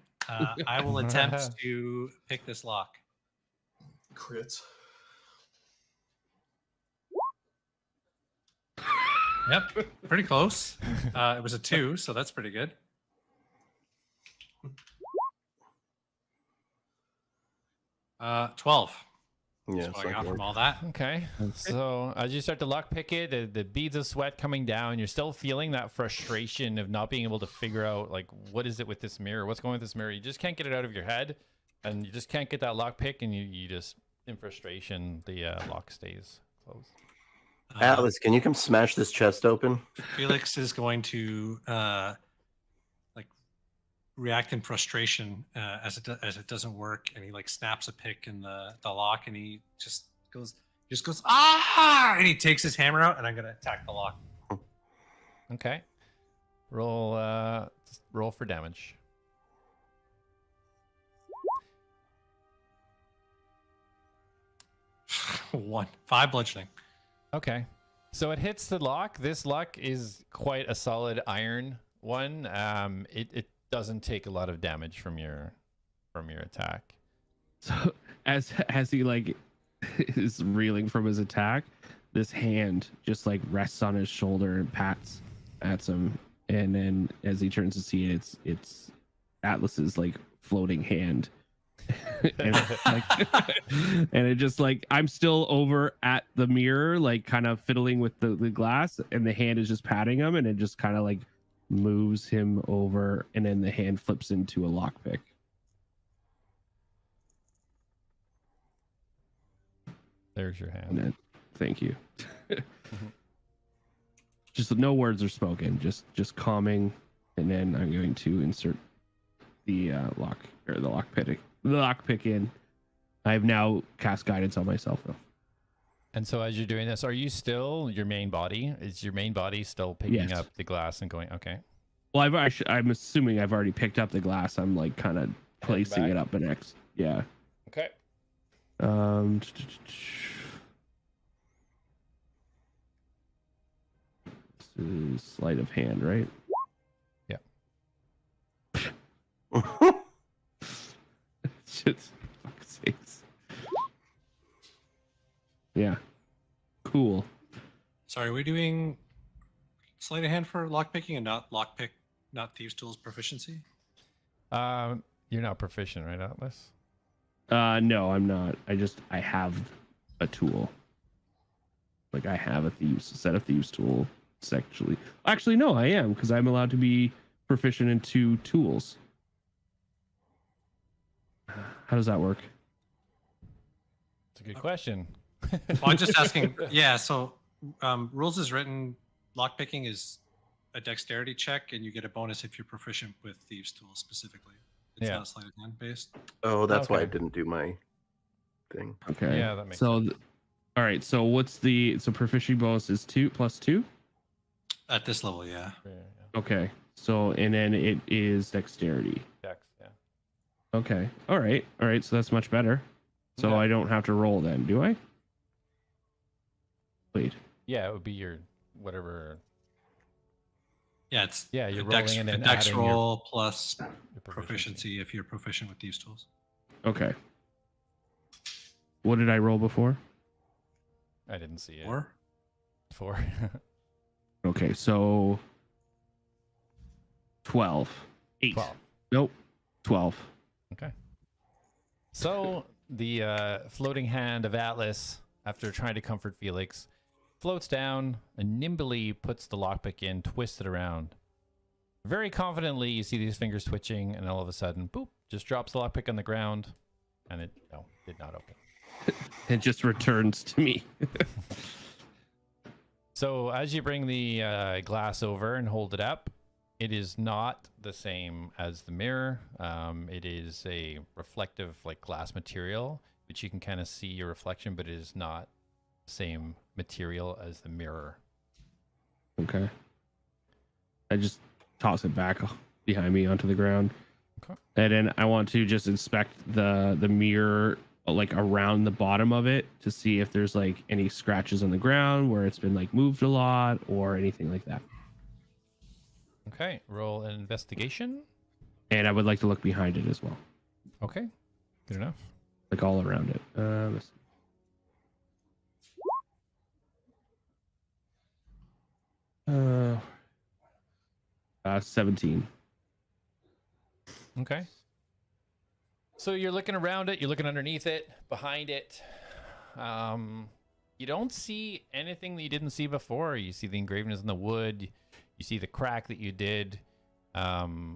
I will attempt to pick this lock. Crits. Yep. Pretty close. It was a 2, so that's pretty good. Uh, 12. Yeah, That's what I got from all that. Okay, so as you start to lockpick it, the beads of sweat coming down, you're still feeling that frustration of not being able to figure out, like, what is it with this mirror? What's going with this mirror? You just can't get it out of your head, and you just can't get that lockpick, and you just, in frustration, the lock stays closed. Atlas, can you come smash this chest open? Felix is going to react in frustration as it doesn't work, and he like snaps a pick in the lock, and he just goes ah, and he takes his hammer out, and I'm gonna attack the lock. Okay, roll for damage. 1, 5 bludgeoning. Okay, so it hits the lock. This lock is quite a solid iron one. It doesn't take a lot of damage from your attack. So as he like is reeling from his attack, this hand just like rests on his shoulder and pats at him, and then as he turns to see it, it's Atlas's like floating hand. and, and it just like, I'm still over at the mirror, like kind of fiddling with the glass, and the hand is just patting him, and it just kind of like moves him over, and then the hand flips into a lockpick. There's your hand. Then, thank you. Just no words are spoken, just calming, and then I'm going to insert the lockpick in. I've now cast guidance on myself though. And so as you're doing this, are you still your main body? Is your main body still picking Yes. up the glass and going, okay. Well, I'm assuming I've already picked up the glass. I'm like kind of placing it up next. Yeah. Okay. This is sleight of hand, right? Yeah. Cool. Sorry, are we doing sleight of hand for lockpicking and not thieves tools proficiency? You're not proficient, right, Atlas? No, I'm not. I have a tool. Like I have a set of thieves tool. Actually, no, I am because I'm allowed to be proficient in 2 tools. How does that work? It's a good question. Well, I'm just asking. Yeah, so rules is written. Lockpicking is a dexterity check, and you get a bonus if you're proficient with thieves tools specifically. It's Yeah. not sleight of hand based. Oh, that's why I Okay. didn't do my thing. Okay. Yeah, that makes sense. All right. So proficiency bonus is 2 plus 2? At this level, yeah. Okay. So and then it is dexterity. Dex, yeah. Okay. All right. So that's much better. So Yeah. I don't have to roll then, do I? Wait. Yeah, it would be your whatever. Yeah, it's Yeah, you're a dex, rolling and then a dex adding roll plus your proficiency if you're proficient with thieves tools. Okay. What did I roll before? I didn't see it. Or 4. Okay, so 12. 8. 12. Nope. 12. Okay. So the floating hand of Atlas, after trying to comfort Felix, floats down and nimbly puts the lockpick in, twists it around. Very confidently, you see these fingers twitching, and all of a sudden, boop, just drops the lockpick on the ground, and it did not open. It just returns to me. So as you bring the glass over and hold it up, it is not the same as the mirror. It is a reflective, like glass material, which you can kind of see your reflection, but it is not the same material as the mirror. Okay. I just toss it back behind me onto the ground. Okay. And then I want to just inspect the mirror like around the bottom of it to see if there's like any scratches on the ground where it's been like moved a lot or anything like that. Okay, roll an investigation. And I would like to look behind it as well. Okay, good enough. Like all around it. Let's see. 17. Okay. So you're looking around it, you're looking underneath it, behind it. You don't see anything that you didn't see before. You see the engravings in the wood. You see the crack that you did. As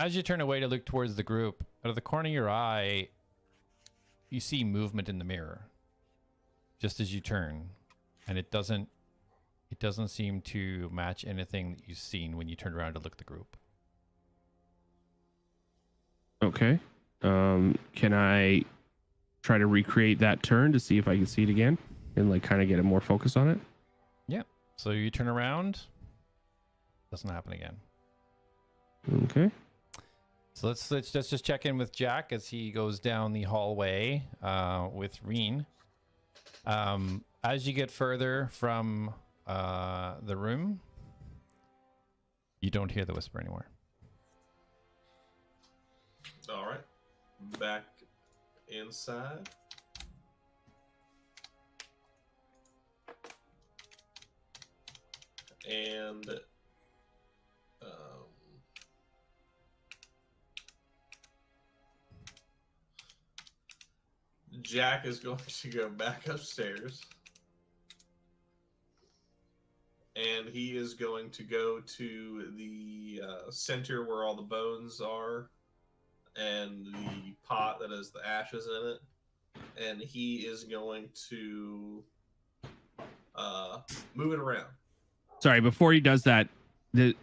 you turn away to look towards the group, out of the corner of your eye, you see movement in the mirror. Just as you turn, and it doesn't seem to match anything that you've seen when you turned around to look at the group. Okay. Can I try to recreate that turn to see if I can see it again and like kind of get a more focus on it? Yeah. So you turn around. Doesn't happen again. Okay. So let's just check in with Jak as he goes down the hallway with Reen. As you get further from the room, you don't hear the whisper anymore. All right, back inside. And Jak is going to go back upstairs. And he is going to go to the center where all the bones are and the pot that has the ashes in it. And he is going to move it around. Sorry, before he does that, did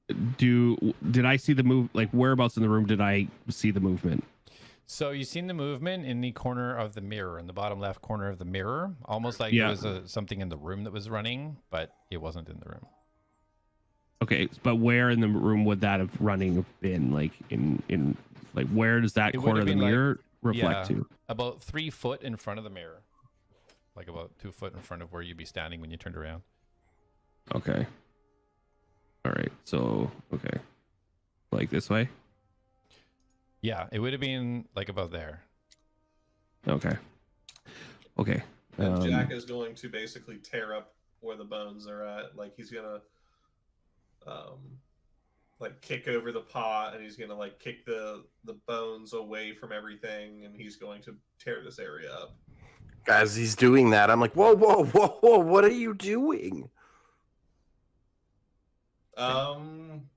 I see the move? Like whereabouts in the room did I see the movement? So you've seen the movement in the corner of the mirror, in the bottom left corner of the mirror, almost like Yeah. there was something in the room that was running, but it wasn't in the room. Okay, but where in the room would that have running have been? Like in like where does that It would corner have of the been, like, mirror reflect yeah, to? About 3 foot in front of the mirror, like about 2 foot in front of where you'd be standing when you turned around. Okay. All right. So okay, like this way. Yeah, it would have been like about there. Okay. Okay. And Jack is going to basically tear up where the bones are at. Like he's gonna like kick over the pot, and he's gonna like kick the bones away from everything, and he's going to tear this area up. As he's doing that, I'm like, whoa, whoa, whoa, whoa, what are you doing?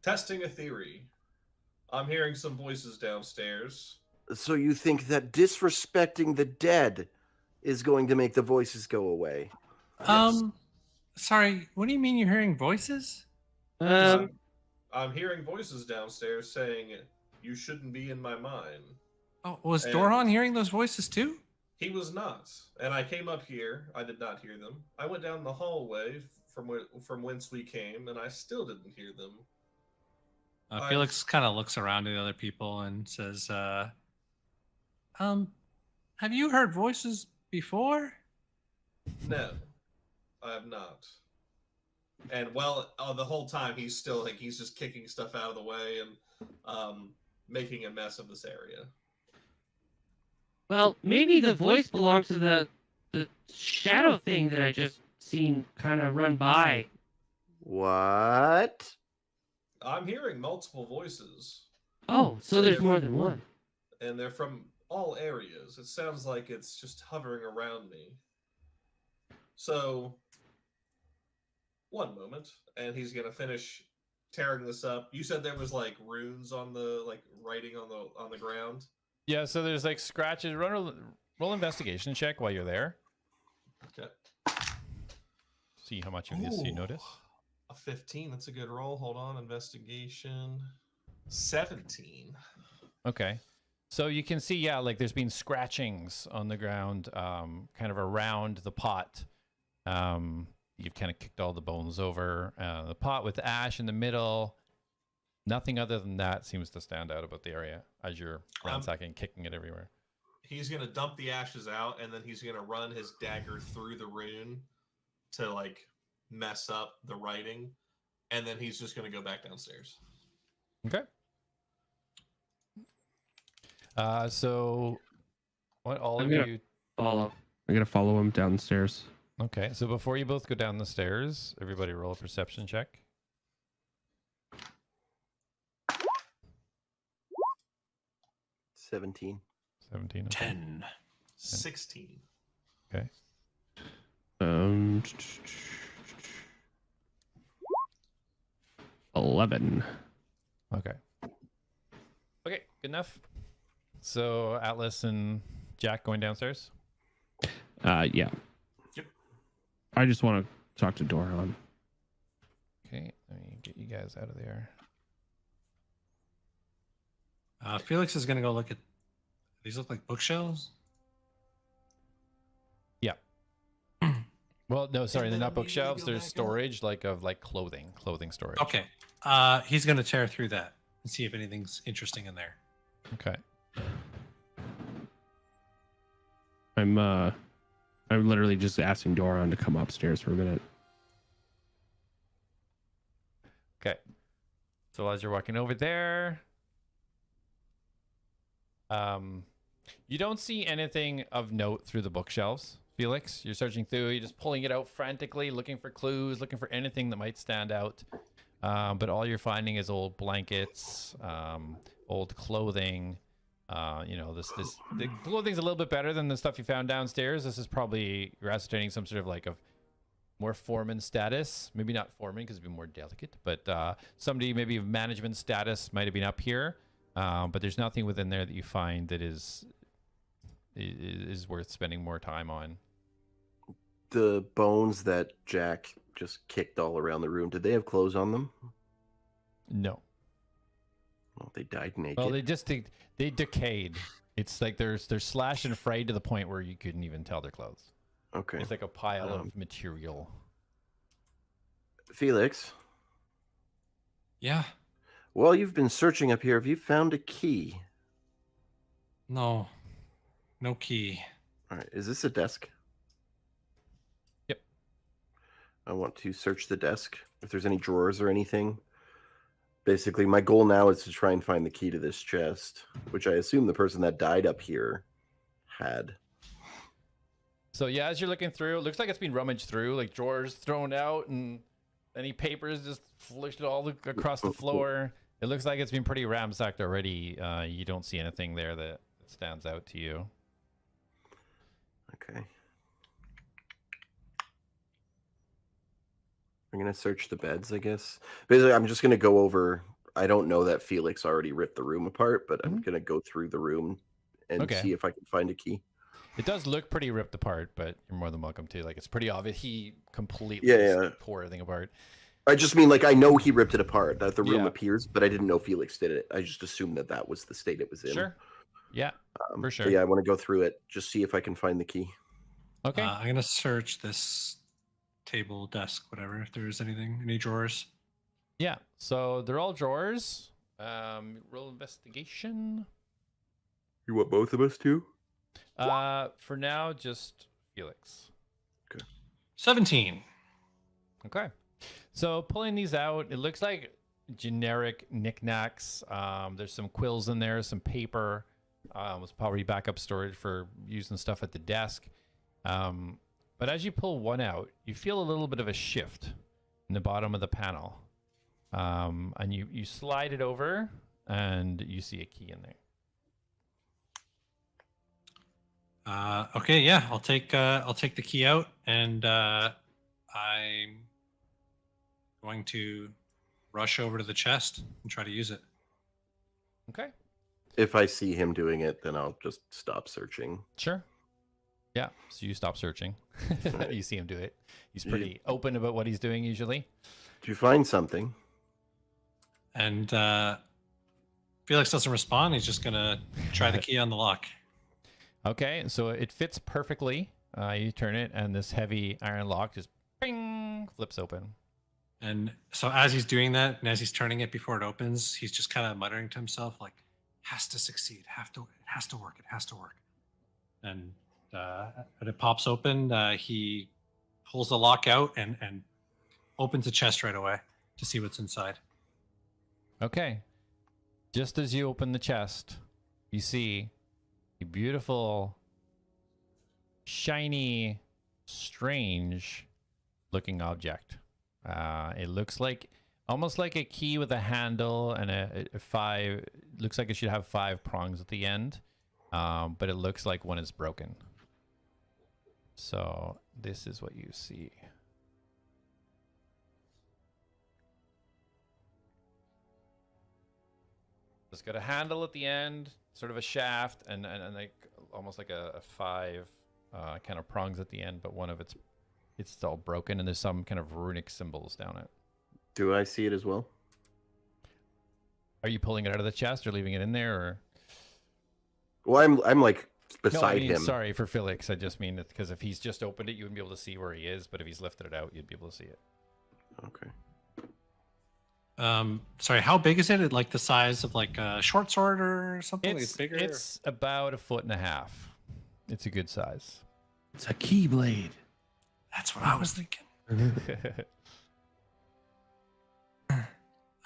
Testing a theory. I'm hearing some voices downstairs. So you think that disrespecting the dead is going to make the voices go away? Yes. Sorry, what do you mean you're hearing voices? I'm hearing voices downstairs saying, "You shouldn't be in my mind." Oh, was And- Doron hearing those voices too? He was not. And I came up here. I did not hear them. I went down the hallway from whence we came, and I still didn't hear them. Felix kind of looks around at the other people and says, have you heard voices before? No, I have not. And well, the whole time he's still like he's just kicking stuff out of the way and making a mess of this area. Well, maybe the voice belongs to the shadow thing that I just seen kind of run by. What? I'm hearing multiple voices, Oh, so there's more than one. and they're from all areas. It sounds like it's just hovering around me. So, one moment, and he's gonna finish tearing this up. You said there was like runes on the like writing on the ground. Yeah, so there's like scratches. Roll investigation check while you're there. Okay. See how much of this you Ooh. notice. A 15. That's a good roll. Hold on. Investigation. 17. Okay. So you can see, yeah, like there's been scratchings on the ground, kind of around the pot. You've kind of kicked all the bones over. The pot with ash in the middle. Nothing other than that seems to stand out about the area as you're ransacking, kicking it everywhere. He's going to dump the ashes out, and then he's going to run his dagger through the rune to, like, mess up the writing. And then he's just going to go back downstairs. Okay. So what all I'm of gonna you... follow. I'm gonna follow him downstairs. Okay, so before you both go down the stairs, everybody roll a perception check. 17. 17. Okay. 10. 16. Okay. 11. Okay. Okay, good enough. So Atlas and Jack going downstairs? Yeah. Yep. I just want to talk to Doron. Okay, let me get you guys out of there. Felix is going to go look at... These look like bookshelves? Yeah. Well, no, sorry, they're not bookshelves. There's storage of clothing storage. Okay. He's going to tear through that and see if anything's interesting in there. Okay. I'm literally just asking Doron to come upstairs for a minute. Okay. So as you're walking over there, you don't see anything of note through the bookshelves, Felix. You're searching through, you're just pulling it out frantically, looking for clues, looking for anything that might stand out. But all you're finding is old blankets, old clothing. The clothing's a little bit better than the stuff you found downstairs. This is probably, you're ascertaining some sort of like of more foreman status. Maybe not foreman because it'd be more delicate, but somebody maybe of management status might have been up here. But there's nothing within there that you find that is worth spending more time on. The bones that Jack just kicked all around the room, did they have clothes on them? No. Well, they died naked. Well, they decayed. It's like they're slashed and frayed to the point where you couldn't even tell their clothes. Okay. It's like a pile of material. Felix, Yeah. while you've been searching up here, have you found a key? No. No key. All right. Is this a desk? Yep. I want to search the desk. If there's any drawers or anything. Basically, my goal now is to try and find the key to this chest, which I assume the person that died up here had. So yeah, as you're looking through, it looks like it's been rummaged through, like drawers thrown out and any papers just flushed all across the floor. It looks like it's been pretty ransacked already. You don't see anything there that stands out to you. Okay. I'm gonna search the beds, I guess. Basically, I'm just gonna go over. I don't know that Felix already ripped the room apart, but I'm gonna go through the room and Okay. see if I can find a key. It does look pretty ripped apart, but you're more than welcome to. Like, it's pretty obvious. He completely Yeah. tore everything apart. I just mean, like, I know he ripped it apart, that the room Yeah. appears, but I didn't know Felix did it. I just assumed that that was the state it was in. Sure. Yeah, for So sure. yeah, I want to go through it, just see if I can find the key. Okay. I'm gonna search this table, desk, whatever. If there's anything, any drawers. Yeah. So they're all drawers. Roll investigation. You want both of us to? For now, just Felix. 17. Okay. So pulling these out, it looks like generic knickknacks. There's some quills in there, some paper. Was probably backup storage for using stuff at the desk. But as you pull one out, you feel a little bit of a shift in the bottom of the panel. And you slide it over, and you see a key in there. Okay, yeah, I'll take the key out, and I'm going to rush over to the chest and try to use it. Okay. If I see him doing it, then I'll just stop searching. Sure. Yeah. So you stop searching. Right. You see him do it. He's pretty open about what he's doing usually. Did you find something? And Felix doesn't respond. He's just gonna try the key on the lock. Okay, so it fits perfectly. You turn it, and this heavy iron lock just ping flips open. And so as he's doing that, and as he's turning it before it opens, he's just kind of muttering to himself, like, "Has to succeed. It has to work. It has to work." And when it pops open, he pulls the lock out and opens the chest right away to see what's inside. Okay. Just as you open the chest, you see a beautiful, shiny, strange looking object. It looks like almost like a key with a handle and a five. Looks like it should have 5 prongs at the end, but it looks like one is broken. So this is what you see. It's got a handle at the end, sort of a shaft, and like almost like a 5 kind of prongs at the end, but one of it's all broken, and there's some kind of runic symbols down it. Do I see it as well? Are you pulling it out of the chest or leaving it in there, or? Well, I'm like No, beside I mean, him. sorry for Felix. I just mean because if he's just opened it, you wouldn't be able to see where he is, but if he's lifted it out, you'd be able to see it. Okay. Sorry, how big is it? Like the size of like a short sword or something? Like It's bigger. It's about 1.5 feet. It's a good size. It's a keyblade. That's what I was thinking.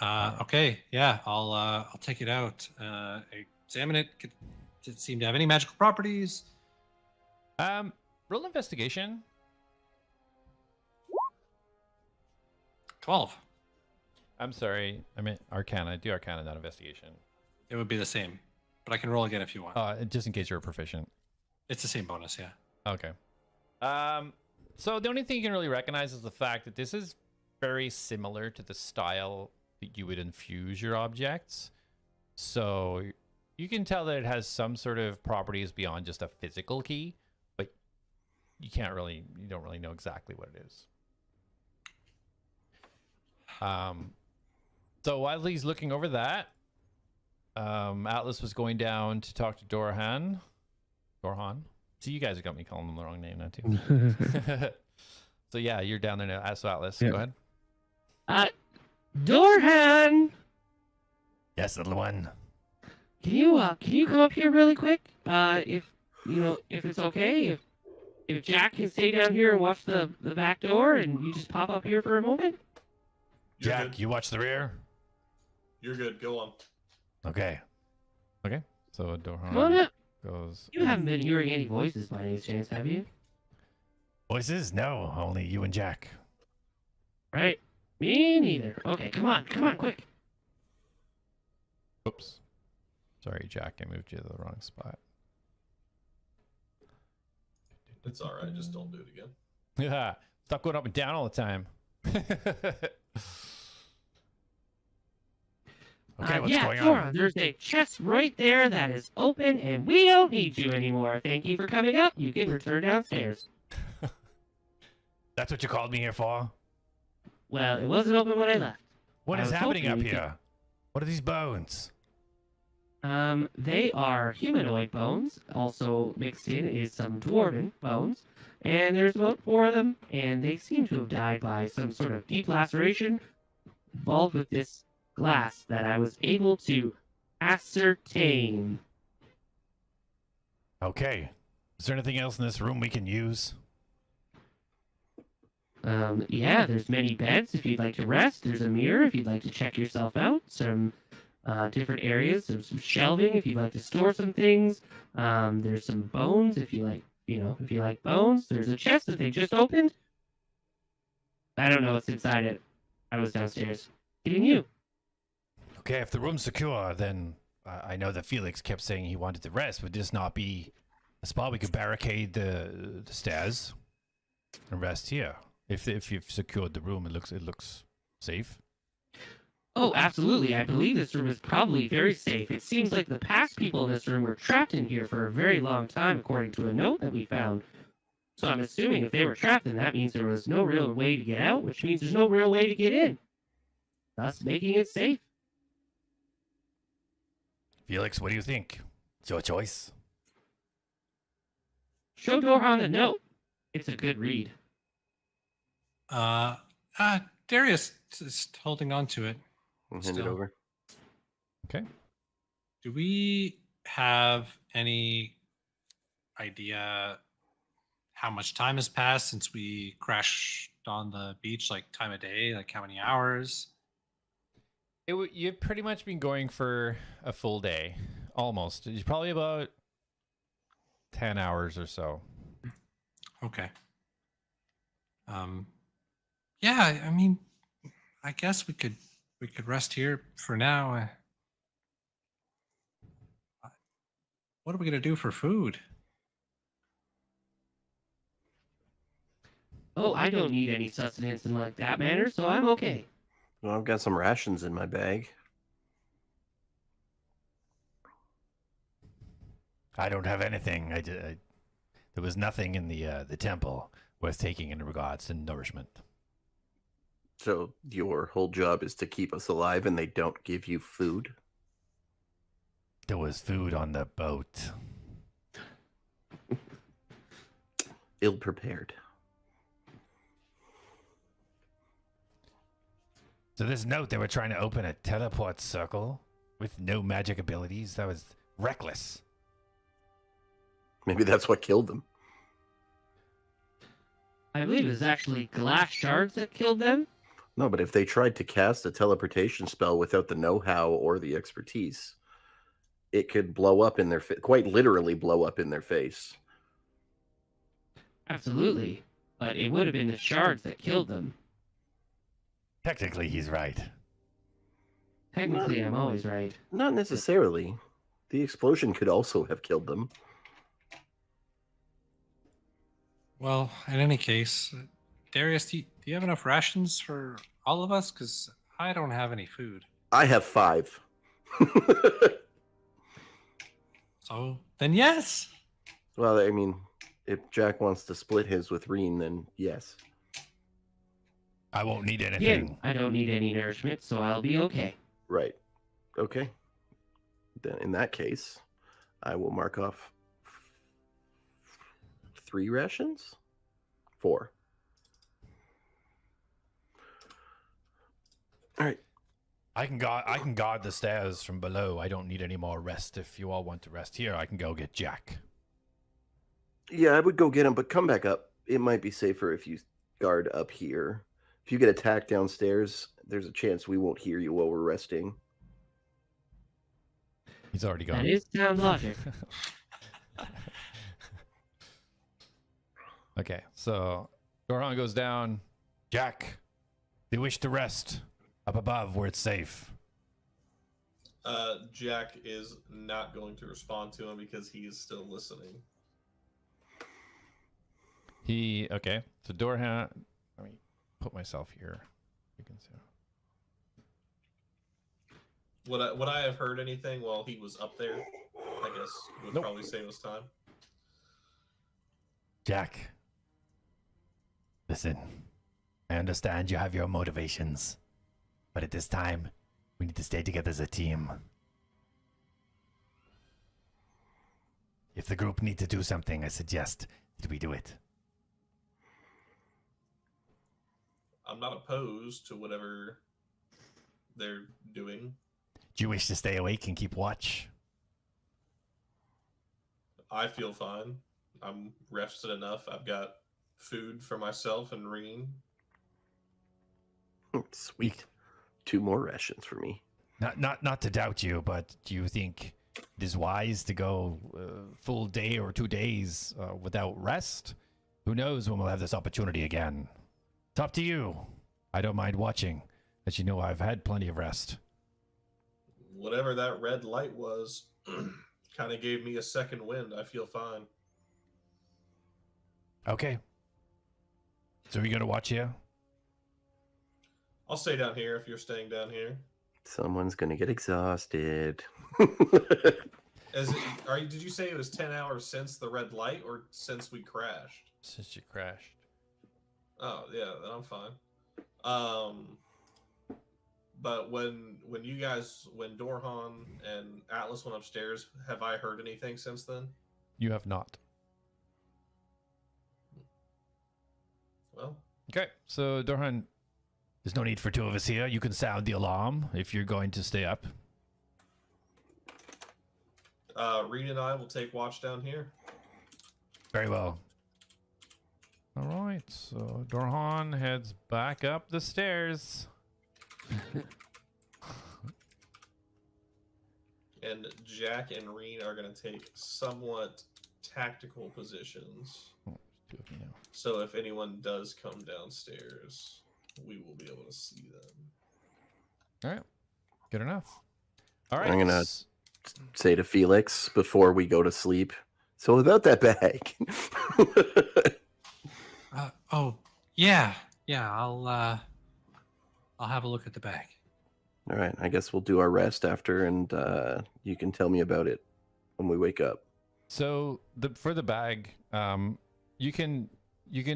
Okay, yeah, I'll take it out. Examine it. Does it seem to have any magical properties? Roll investigation. 12. I'm sorry. I meant Arcana. Do Arcana, not investigation. It would be the same, but I can roll again if you want. Just in case you're a proficient. It's the same bonus, yeah. Okay. So the only thing you can really recognize is the fact that this is very similar to the style that you would infuse your objects. So you can tell that it has some sort of properties beyond just a physical key, but you don't really know exactly what it is. So while he's looking over that, Atlas was going down to talk to Dorhan. So you guys have got me calling them the wrong name now too. So yeah, you're down there now. So Atlas, Yeah. go ahead. Dorhan, Yes, little one. can you come up here really quick? If it's okay, if Jack can stay down here and watch the back door, and you just pop up here for a moment. You're Jack, good. you watch the rear. You're good. Go on. Okay. So Dorhan Come on up. goes. You haven't been hearing any voices by any chance, have you? Voices? No, only you and Jack. Right? Me neither. Okay, come on, quick. Oops. Sorry, Jack. I moved you to the wrong spot. It's all right. Just don't do it again. Yeah. Stop going up and down all the time. Okay, what's yeah, going Dora, on? there's a chest right there that is open, and we don't need you anymore. Thank you for coming up. You can return downstairs. That's what you called me here for? Well, it wasn't open when I left. What I is was happening hoping up we could- here? What are these bones? They are humanoid bones. Also mixed in is some dwarven bones. And there's about 4 of them, and they seem to have died by some sort of deep laceration involved with this glass that I was able to ascertain. Okay. Is there anything else in this room we can use? Yeah, there's many beds if you'd like to rest. There's a mirror if you'd like to check yourself out. Some different areas, some shelving if you'd like to store some things. There's some bones if you like, if you like bones. There's a chest that they just opened. I don't know what's inside it. I was downstairs getting you. Okay, if the room's secure, then I know that Felix kept saying he wanted to rest. Would this not be a spot we could barricade the stairs and rest here? If you've secured the room, it looks safe. Oh, absolutely. I believe this room is probably very safe. It seems like the past people in this room were trapped in here for a very long time, according to a note that we found. So I'm assuming if they were trapped, then that means there was no real way to get out, which means there's no real way to get in, thus making it safe. Felix, what do you think? It's your choice. Show Dorhan the note. It's a good read. Darius is holding on to it. I'll hand it Still. over. Okay. Do we have any idea how much time has passed since we crashed on the beach? Like time of day, like how many hours? You've pretty much been going for a full day, almost. It's probably about 10 hours or so. Okay. Yeah, I mean, I guess we could rest here for now. What are we gonna do for food? Oh, I don't need any sustenance in like that manner, so I'm okay. Well, I've got some rations in my bag. I don't have anything. There was nothing in the temple worth taking in regards to nourishment. So your whole job is to keep us alive and they don't give you food? There was food on the boat. Ill-prepared. So this note, they were trying to open a teleport circle with no magic abilities. That was reckless. Maybe that's what killed them. I believe it was actually glass shards that killed them. No, but if they tried to cast a teleportation spell without the know-how or the expertise, it could blow up in their quite literally blow up in their face. Absolutely. But it would have been the shards that killed them. Technically, he's right. Technically, I'm always right. Not necessarily. The explosion could also have killed them. Well, in any case, Darius, do you have enough rations for all of us? Because I don't have any food. I have 5. So then, yes. Well, I mean, if Jack wants to split his with Reen, then yes. I won't need anything. Again, I don't need any nourishment, so I'll be okay. Right. Okay. Then in that case, I will mark off 3 rations? 4. All right. I can guard the stairs from below. I don't need any more rest. If you all want to rest here, I can go get Jack. Yeah, I would go get him, but come back up. It might be safer if you guard up here. If you get attacked downstairs, there's a chance we won't hear you while we're resting. He's already gone. That is sound logic. Okay, so Dorhan goes down. Jak, they wish to rest up above where it's safe. Jak is not going to respond to him because he is still listening. Okay, so Dorhan, let me put myself here. You can see. Would I have heard anything while he was up there? I guess would probably save us time. Jak, listen, I understand you have your motivations, but at this time, we need to stay together as a team. If the group needs to do something, I suggest that we do it. I'm not opposed to whatever they're doing. Do you wish to stay awake and keep watch? I feel fine. I'm rested enough. I've got food for myself and Reen. Sweet. 2 more rations for me. Not to doubt you, but do you think it is wise to go full day or 2 days without rest? Who knows when we'll have this opportunity again? It's up to you. I don't mind watching, as you know I've had plenty of rest. Whatever that red light was kind of gave me a second wind. I feel fine. Okay. So are you going to watch here? I'll stay down here if you're staying down here. Someone's gonna get exhausted. Did you say it was 10 hours since the red light or since we crashed? Since you crashed. Oh yeah, then I'm fine. But when Dorhan and Atlas went upstairs, have I heard anything since then? You have not. Well. Okay, so Dorhan, there's no need for 2 of us here. You can sound the alarm if you're going to stay up. Reed and I will take watch down here. Very well. all right, so Dorhan heads back up the stairs. And Jak and Reen are going to take somewhat tactical positions. Oh, there's 2 of you now. So if anyone does come downstairs, we will be able to see them. All right, good enough. All right, I'm gonna say to Felix before we go to sleep. So about that bag. Yeah. I'll have a look at the bag. All right, I guess we'll do our rest after, and you can tell me about it when we wake up. So for the bag, you can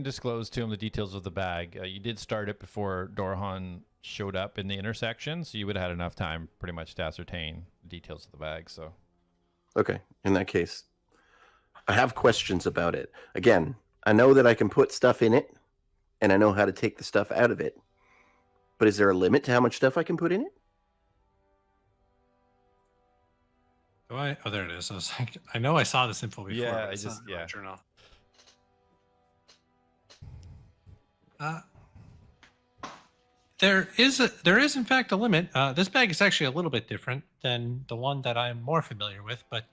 disclose to him the details of the bag. You did start it before Dorhan showed up in the intersection, so you would have had enough time pretty much to ascertain the details of the bag. So, Okay, in that case, I have questions about it. Again, I know that I can put stuff in it, and I know how to take the stuff out of it. But is there a limit to how much stuff I can put in it? Do I? Oh, there it is. I was like, I know I saw this info before. Yeah, but it's not in my journal. There is in fact a limit. This bag is actually a little bit different than the one that I'm more familiar with, but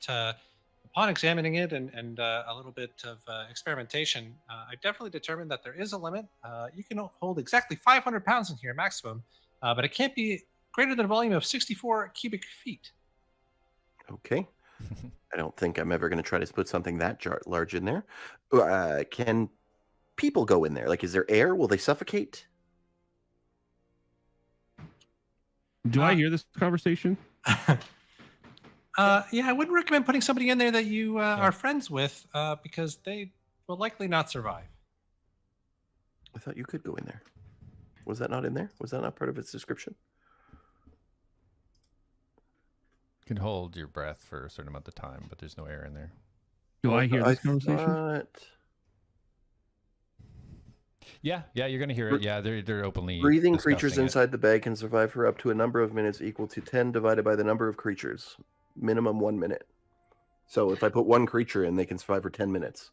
upon examining it and a little bit of experimentation, I definitely determined that there is a limit. You can hold exactly 500 pounds in here maximum, but it can't be greater than a volume of 64 cubic feet. Okay. I don't think I'm ever going to try to put something that large in there. Can people go in there? Like, is there air? Will they suffocate? Do I hear this conversation? Yeah, I wouldn't recommend putting somebody in there that you are friends with because they will likely not survive. I thought you could go in there. Was that not in there? Was that not part of its description? you can hold your breath for a certain amount of time, but there's no air in there. Do I hear this conversation? Thought... Yeah, you're gonna hear it. Yeah, they're openly Breathing creatures discussing it. inside the bag can survive for up to a number of minutes equal to 10 divided by the number of creatures. Minimum 1 minute. So if I put 1 creature in, they can survive for 10 minutes.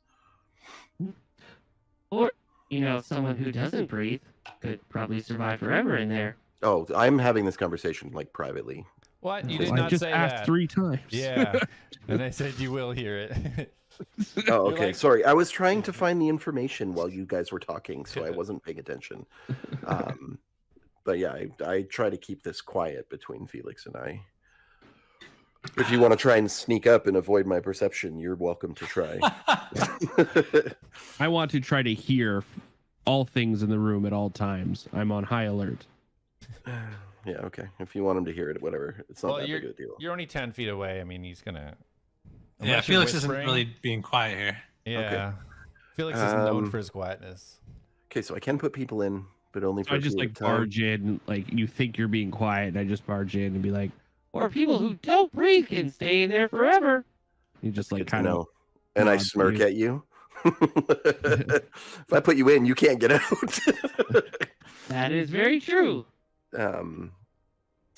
Or, someone who doesn't breathe could probably survive forever in there. Oh, I'm having this conversation like privately. What? You I did not just say asked that. 3 times. Yeah, and I said you will hear it. Oh, You're okay. like- Sorry, I was trying to find the information while you guys were talking, so I wasn't paying attention. But yeah, I try to keep this quiet between Felix and I. If you want to try and sneak up and avoid my perception, you're welcome to try. I want to try to hear all things in the room at all times. I'm on high alert. Yeah, okay. If you want him to hear it, whatever. It's not Well, that big of a deal. you're only 10 feet away. I mean, he's gonna. Yeah, unless you're Felix isn't whispering- really being quiet here. Yeah. Felix is known for his quietness. Okay, so I can put people in, but only for I a just period like of time. barge in, like you think you're being quiet, and I just barge in and be like, Or people who don't breathe can stay in there forever. you just Good like to kind of. know. And I nod to smirk you. at you. If I put you in, you can't get out. That is very true.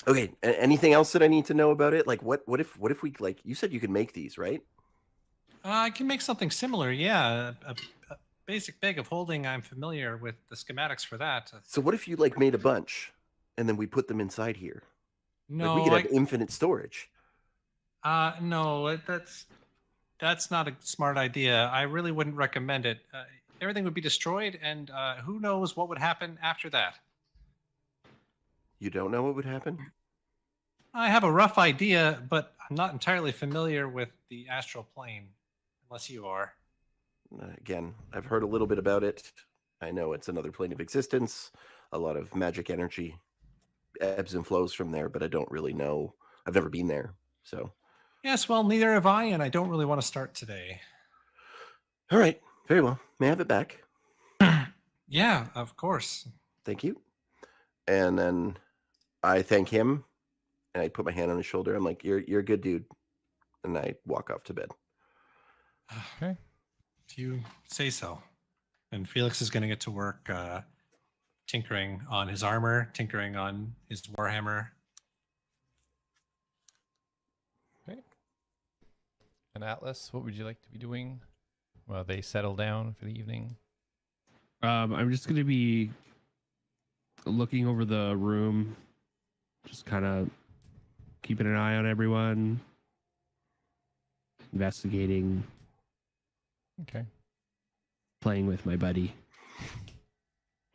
Okay. Anything else that I need to know about it? Like, what if we like? You said you could make these, right? I can make something similar. Yeah, a basic bag of holding. I'm familiar with the schematics for that. So what if you like made a bunch, and then we put them inside here? No, Like, we could have infinite storage. no, that's not a smart idea. I really wouldn't recommend it. Everything would be destroyed, and who knows what would happen after that. You don't know what would happen? I have a rough idea, but I'm not entirely familiar with the astral plane, unless you are. Again, I've heard a little bit about it. I know it's another plane of existence. A lot of magic energy ebbs and flows from there, but I don't really know. I've never been there, so. Yes, well, neither have I, and I don't really want to start today. All right, very well. May I have it back? Yeah, of course. Thank you. And then I thank him, and I put my hand on his shoulder. I'm like, "You're a good dude," and I walk off to bed. Okay. If you say so. And Felix is going to get to work tinkering on his armor, tinkering on his warhammer. And Atlas, what would you like to be doing while they settle down for the evening? I'm just gonna be looking over the room, just kind of keeping an eye on everyone, investigating, Okay. playing with my buddy.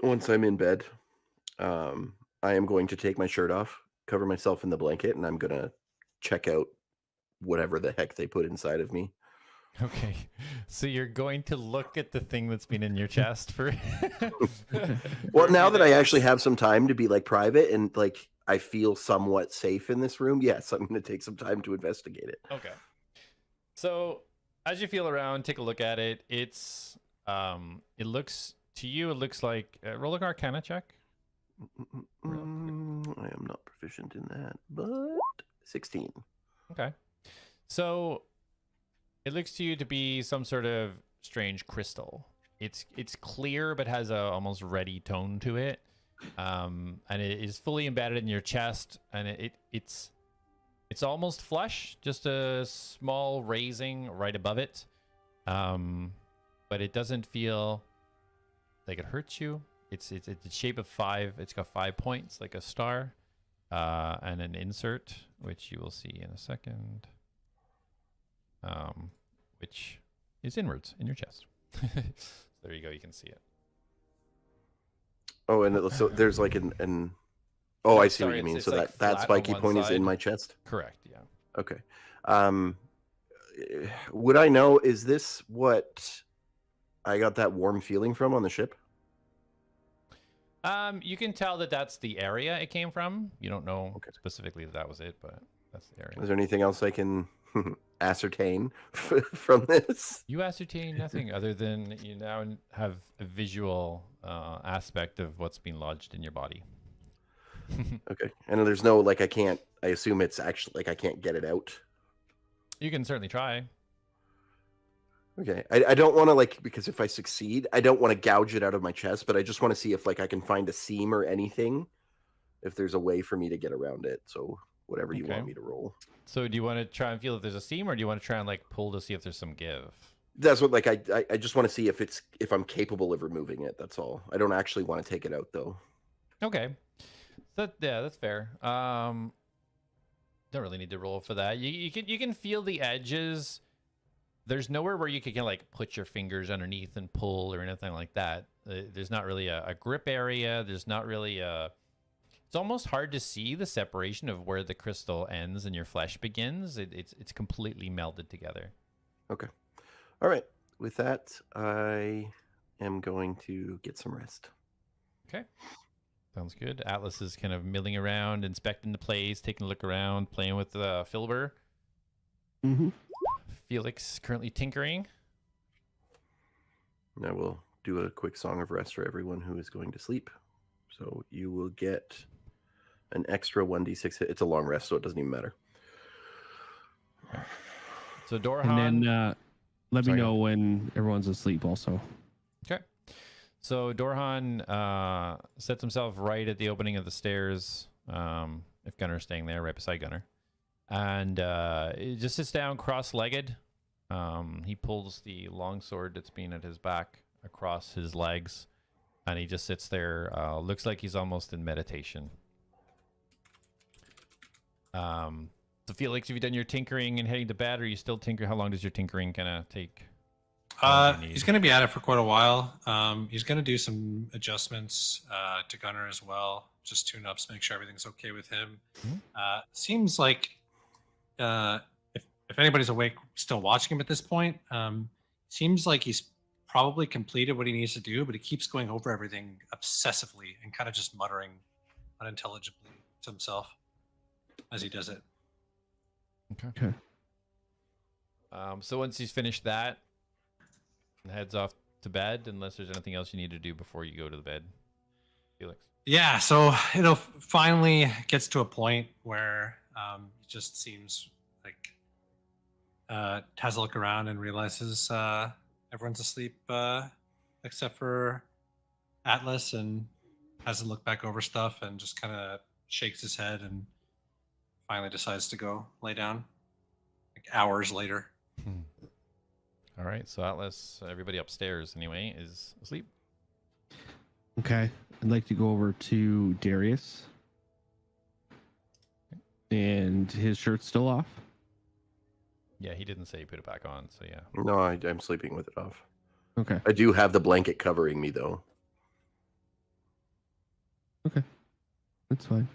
Once I'm in bed, I am going to take my shirt off, cover myself in the blanket, and I'm going to check out whatever the heck they put inside of me. Okay. So you're going to look at the thing that's been in your chest for. Well, now that I actually have some time to be like private and like I feel somewhat safe in this room, yes, I'm going to take some time to investigate it. Okay. So as you feel around, take a look at it. It's it looks to you. It looks like roll an Arcana check. I am not proficient in that, but 16. Okay. So it looks to you to be some sort of strange crystal. It's clear but has a almost reddy tone to it, and it is fully embedded in your chest, and it's almost flesh, just a small raising right above it, but it doesn't feel like it hurts you. It's the shape of 5. It's got 5 points like a star, and an insert, which you will see in a second. Which is inwards in your chest. There you go. You can see it. Oh, and so there's like an oh, I see what Sorry, you mean. it's So like that flat spiky on one point is in side. my chest. Correct. Yeah. Okay. Would I know, is this what I got that warm feeling from on the ship? You can tell that that's the area it came from. You don't know Okay. specifically that was it, but that's the area. Is there anything else I can ascertain from this? You ascertain nothing other than you now have a visual aspect of what's being lodged in your body. Okay. And there's no, like, I assume it's actually, like, I can't get it out. You can certainly try. Okay. I don't want to, like, because if I succeed, I don't want to gouge it out of my chest, but I just want to see if, like, I can find a seam or anything, if there's a way for me to get around it. So whatever you Okay. want me to roll. So do you want to try and feel if there's a seam, or do you want to try and like pull to see if there's some give? That's what, like, I just want to see if I'm capable of removing it. That's all. I don't actually want to take it out, though. Okay. So yeah, that's fair. Don't really need to roll for that. You can feel the edges there's nowhere where you can like put your fingers underneath and pull or anything like that. There's not really a grip area. There's not really a. It's almost hard to see the separation of where the crystal ends and your flesh begins. It's completely melded together. Okay. All right. With that, I am going to get some rest. Okay. Sounds good. Atlas is kind of milling around, inspecting the place, taking a look around, playing with Filber. Mm-hmm. Felix currently tinkering. I will do a quick song of rest for everyone who is going to sleep. So you will get an extra 1d6 hit. It's a long rest, so it doesn't even matter. So Dorhan. And then let Sorry, me know when everyone's asleep also. Okay. So Dorhan sets himself right at the opening of the stairs. If Gunner's staying there, right beside Gunner. And he just sits down cross-legged. He pulls the longsword that's been at his back across his legs. And he just sits there. Looks like he's almost in meditation. So Felix, have you done your tinkering and heading to bed, or are you still tinkering? How long does your tinkering kind of take? He's going to be at it for quite a while. He's going to do some adjustments to Gunner as well, just tune-ups, make sure everything's okay with him. Seems like if anybody's awake, still watching him at this point, seems like he's probably completed what he needs to do, but he keeps going over everything obsessively and kind of just muttering unintelligibly to himself as he does it. Okay. So once he's finished that, heads off to bed, unless there's anything else you need to do before you go to the bed, Felix. Yeah, so finally gets to a point where it just seems like has a look around and realizes everyone's asleep except for A.T.L.A.S, and has a look back over stuff and just kind of shakes his head and finally decides to go lay down like hours later. All right, so A.T.L.A.S, everybody upstairs anyway, is asleep. Okay. I'd like to go over to Darius. And his shirt's still off. Yeah, he didn't say he put it back on, so yeah. No, I'm sleeping with it off. Okay. I do have the blanket covering me, though. Okay. That's fine.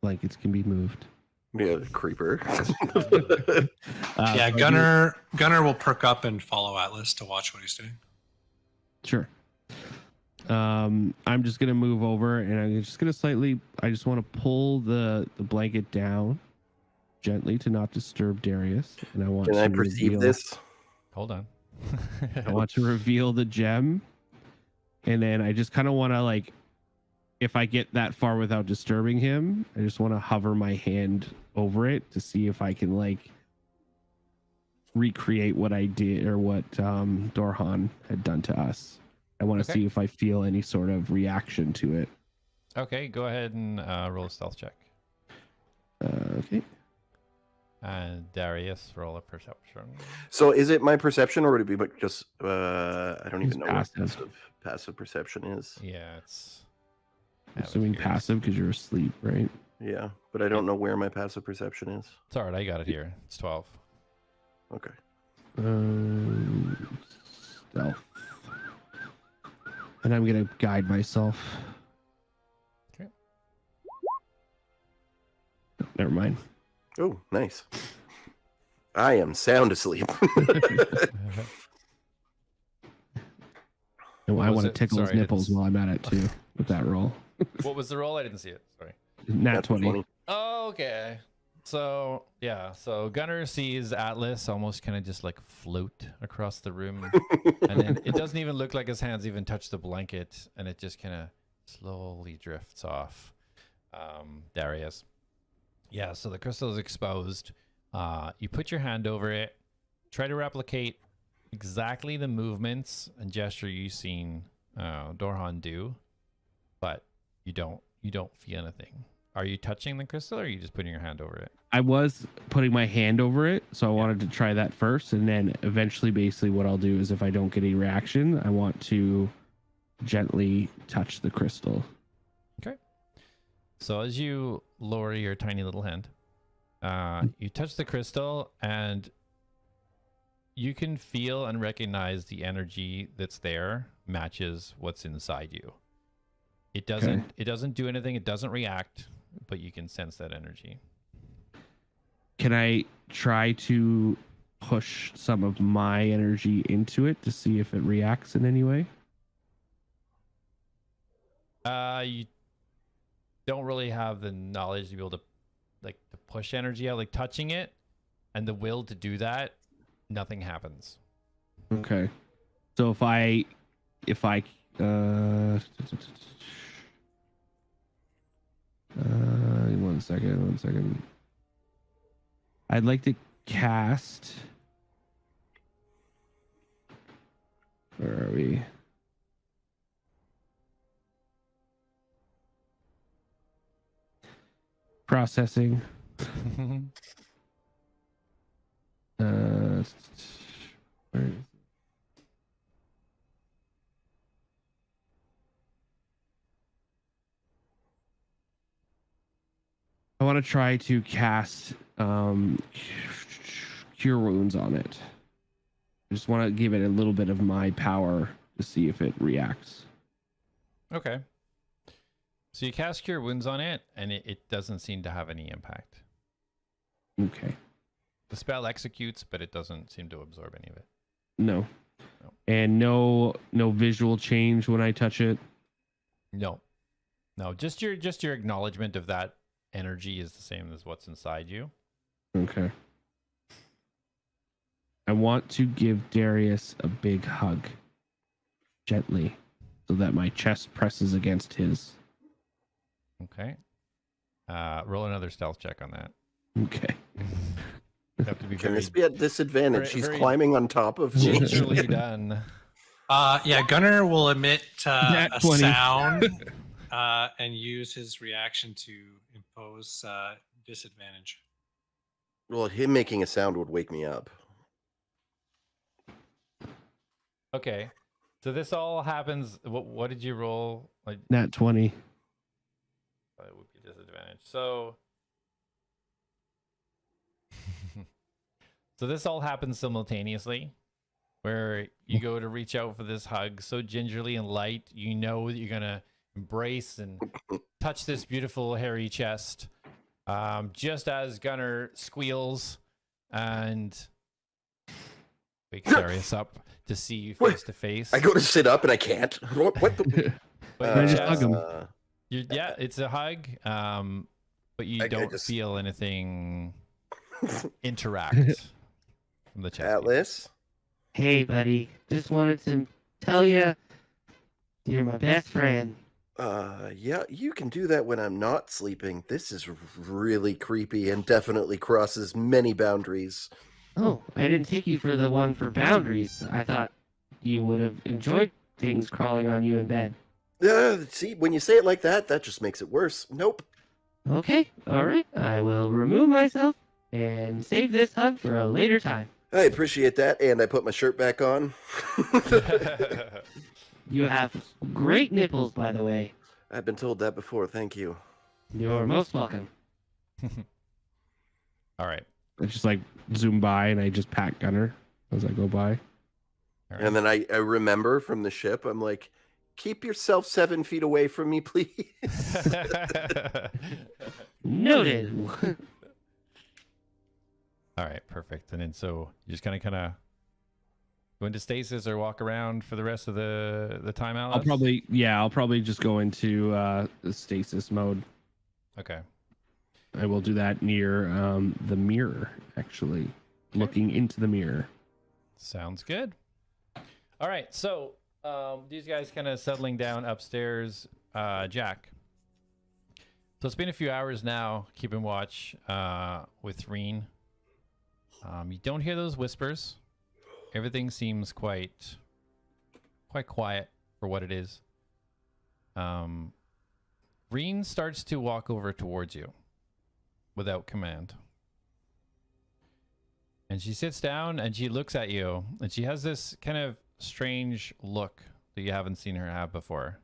Blankets can be moved. Yeah, creeper. Yeah, Gunner will perk up and follow A.T.L.A.S to watch what he's doing. Sure. I'm just gonna move over and I'm just gonna I just want to pull the blanket down gently to not disturb Darius. And I want Can to I perceive this? Hold on. I want to reveal the gem. And then I just kind of want to if I get that far without disturbing him, I just want to hover my hand over it to see if I can recreate what I did or what Dorhan had done to us. I want to see if I feel any sort of reaction to it. Okay, go ahead and roll a stealth check. Okay. And Darius, roll a perception. So is it my perception, or would it be just I don't even know passive. what passive perception is? Yeah, it's Assuming passive because you're asleep, right? Yeah, but I don't know where my passive perception is. It's all right, I got it here. It's 12. Okay. Stealth. And I'm gonna guide myself. Okay. Never mind. Oh, nice. I am sound asleep. No, I Was want to it- tickle his sorry, I nipples didn't- while I'm at it too with that roll. What was the roll? I didn't see it. Sorry. Nat 20. Oh, okay. So yeah, so Gunner sees A.T.L.A.S almost kind of just float across the room, and then it doesn't even look like his hands even touch the blanket, and it just kind of slowly drifts off. Darius. Yeah, so the crystal is exposed. You put your hand over it, try to replicate exactly the movements and gesture you've seen Dorhan do, but you don't feel anything. Are you touching the crystal, or are you just putting your hand over it? I was putting my hand over it, so I wanted to try that first, and then eventually, basically, what I'll do is if I don't get any reaction, I want to gently touch the crystal. Okay. So as you lower your tiny little hand, you touch the crystal, and you can feel and recognize the energy that's there matches what's inside you. It doesn't do anything, it doesn't react, but you can sense that energy. Can I try to push some of my energy into it to see if it reacts in any way? You don't really have the knowledge to be able to to push energy out, like touching it and the will to do that, nothing happens. Okay. So if I one second. I'd like to cast. Where are we? Processing. Where is it? I want to try to cast Cure Wounds on it. I just want to give it a little bit of my power to see if it reacts. Okay. So you cast Cure Wounds on it, and it doesn't seem to have any impact. Okay. The spell executes, but it doesn't seem to absorb any of it. No. And no visual change when I touch it? No. Just your acknowledgement of that energy is the same as what's inside you. Okay. I want to give Darius a big hug. Gently. So that my chest presses against his. Okay. Roll another stealth check on that. Okay. You have to be Can very, this be at disadvantage? She's very climbing on top of me. gingerly done. Yeah, Gunnar will emit a 20. sound and use his reaction to impose disadvantage. Well, him making a sound would wake me up. Okay. So this all happens. What did you roll? Like Nat 20. it would be disadvantage. So so this all happens simultaneously, where you go to reach out for this hug so gingerly and light. You know that you're gonna embrace and touch this beautiful hairy chest. Just as Gunnar squeals and wakes Darius up to see you face to face. I go to sit up and I can't. What the? But I just hug him. yeah, it's a hug, but you I don't just- feel anything interact from the chest. Atlas? Hey, buddy. Just wanted to tell you you're my best friend. Yeah, you can do that when I'm not sleeping. This is really creepy and definitely crosses many boundaries. Oh, I didn't take you for the one for boundaries. I thought you would have enjoyed things crawling on you in bed. See, when you say it like that, that just makes it worse. Nope. Okay, alright. I will remove myself and save this hug for a later time. I appreciate that, and I put my shirt back on. You have great nipples, by the way. I've been told that before, thank you. You're most welcome. All right. I just like zoom by and I just pat Gunnar as I go by. All And then I remember from the ship, I'm like, keep yourself 7 feet away from me, please. right. Noted. All right, perfect. And then so you just kind of go into stasis or walk around for the rest of the time, Alice? I'll probably just go into the stasis mode. Okay. I will do that near the mirror, actually. Looking into the mirror. Sounds good. All right, so these guys kind of settling down upstairs. Jak. So it's been a few hours now, keeping watch with Reen. You don't hear those whispers. Everything seems quite quiet for what it is. Reen starts to walk over towards you without command. And she sits down and she looks at you and she has this kind of strange look that you haven't seen her have before.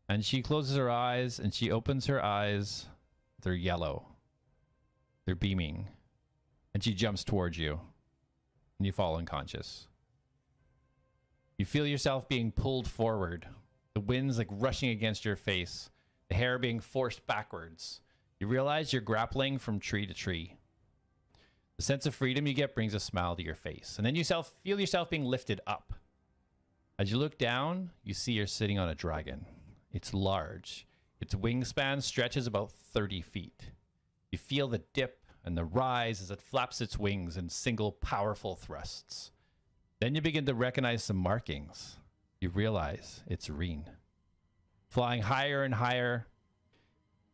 And she closes her eyes and she opens her eyes. They're yellow. They're beaming. And she jumps towards you. and you fall unconscious. You feel yourself being pulled forward. The wind's like rushing against your face, the hair being forced backwards. You realize you're grappling from tree to tree. The sense of freedom you get brings a smile to your face, and then you feel yourself being lifted up. As you look down, you see you're sitting on a dragon. It's large. Its wingspan stretches about 30 feet. You feel the dip and the rise as it flaps its wings in single powerful thrusts. Then you begin to recognize some markings. You realize it's Reen. Flying higher and higher,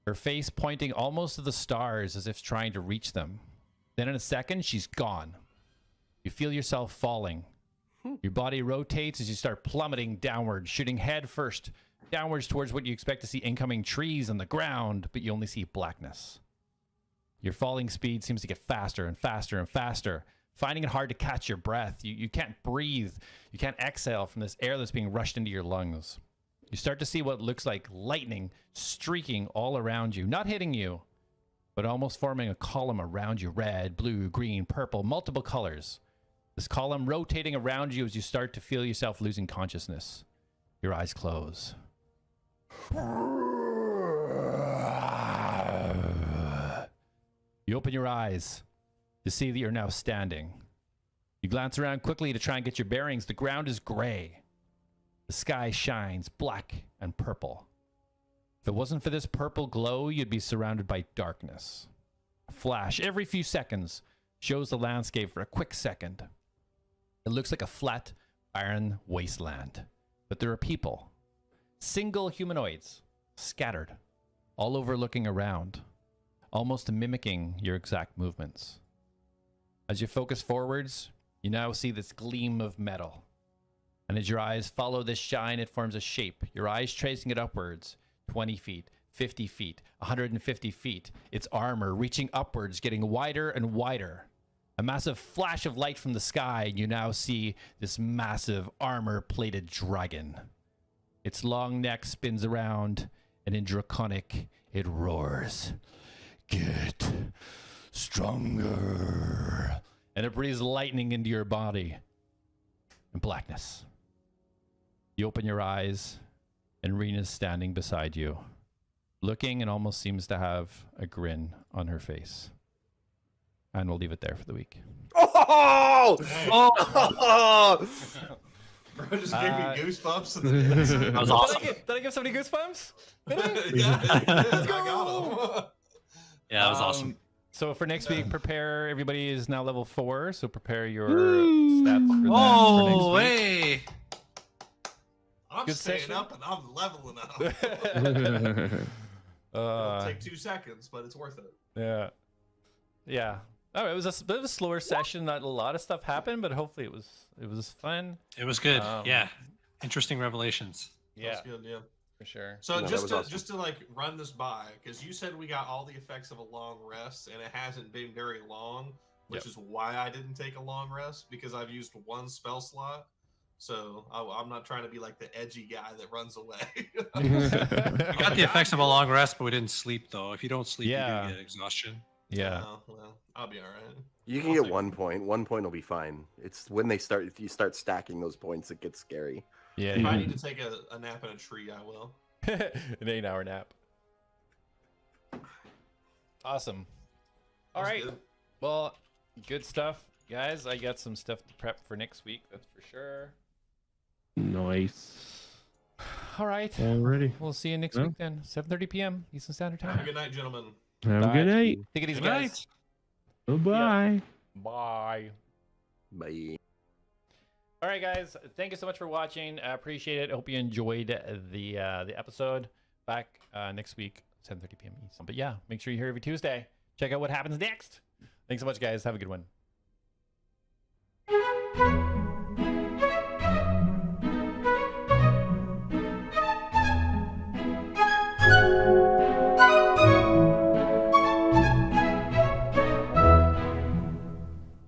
her face pointing almost to the stars as if trying to reach them. Then in a second, she's gone. You feel yourself falling. Your body rotates as you start plummeting downward, shooting head first, downwards towards what you expect to see incoming trees on the ground, but you only see blackness. Your falling speed seems to get faster and faster and faster, finding it hard to catch your breath. You can't breathe. You can't exhale from this air that's being rushed into your lungs. You start to see what looks like lightning streaking all around you, not hitting you, but almost forming a column around you. Red, blue, green, purple, multiple colors. This column rotating around you as you start to feel yourself losing consciousness. Your eyes close. You open your eyes to see that you're now standing. You glance around quickly to try and get your bearings. The ground is gray. The sky shines black and purple. If it wasn't for this purple glow, you'd be surrounded by darkness. A flash every few seconds shows the landscape for a quick second. It looks like a flat, barren wasteland. But there are people, single humanoids, scattered, all over looking around, almost mimicking your exact movements. As you focus forwards, you now see this gleam of metal. And as your eyes follow this shine, it forms a shape, your eyes tracing it upwards, 20 feet, 50 feet, 150 feet. Its armor reaching upwards, getting wider and wider. A massive flash of light from the sky, and you now see this massive armor-plated dragon. Its long neck spins around, and in Draconic, it roars. Get stronger. And it breathes lightning into your body. And blackness. You open your eyes, and Rena's standing beside you, looking and almost seems to have a grin on her face. And we'll leave it there for the week. Oh! Oh! Bro just gave me goosebumps. That was awesome. Did I give somebody goosebumps? Yeah, I got him. Yeah, that was awesome. So for next week, prepare. Everybody is now level 4, so prepare your stats for that. For Oh, next week. hey! I'm Good staying session. up and I'm leveling up. It'll Uh, take 2 seconds, but it's worth it. yeah. Yeah. Oh, it was a bit of a slower session. Not a lot of stuff happened, but hopefully it was fun. It was good. Um, Yeah. Interesting revelations. Yeah, That's good, yeah. for sure. So No, just that was to awesome. just to like run this by, because you said we got all the effects of a long rest, and it hasn't been very long, which Yep. is why I didn't take a long rest, because I've used 1 spell slot. So I'm not trying to be like the edgy guy that runs away. We got the effects of a long rest, but we didn't sleep, though. If you don't sleep, Yeah. you're going to get exhaustion. Yeah. Well, I'll be all right. You can I'll get take 1 point. 1 point will be fine. It's when if you start stacking those points, it gets scary. Yeah. If I yeah. need to take a nap in a tree, I will. An 8-hour nap. Awesome. All That's right. good. Well, good stuff, guys. I got some stuff to prep for next week. That's for sure. Nice. All right. Already. We'll see you next Well. week then. 7:30 p.m. Eastern Standard Have a Time. good night, gentlemen. Have a Bye. good night. Take it easy, Good guys. night. Bye-bye. Bye. Bye. All right, guys. Thank you so much for watching. I appreciate it. Hope you enjoyed the episode. Back next week, 7:30 p.m. Eastern. But yeah, make sure you're here every Tuesday. Check out what happens next. Thanks so much, guys. Have a good one.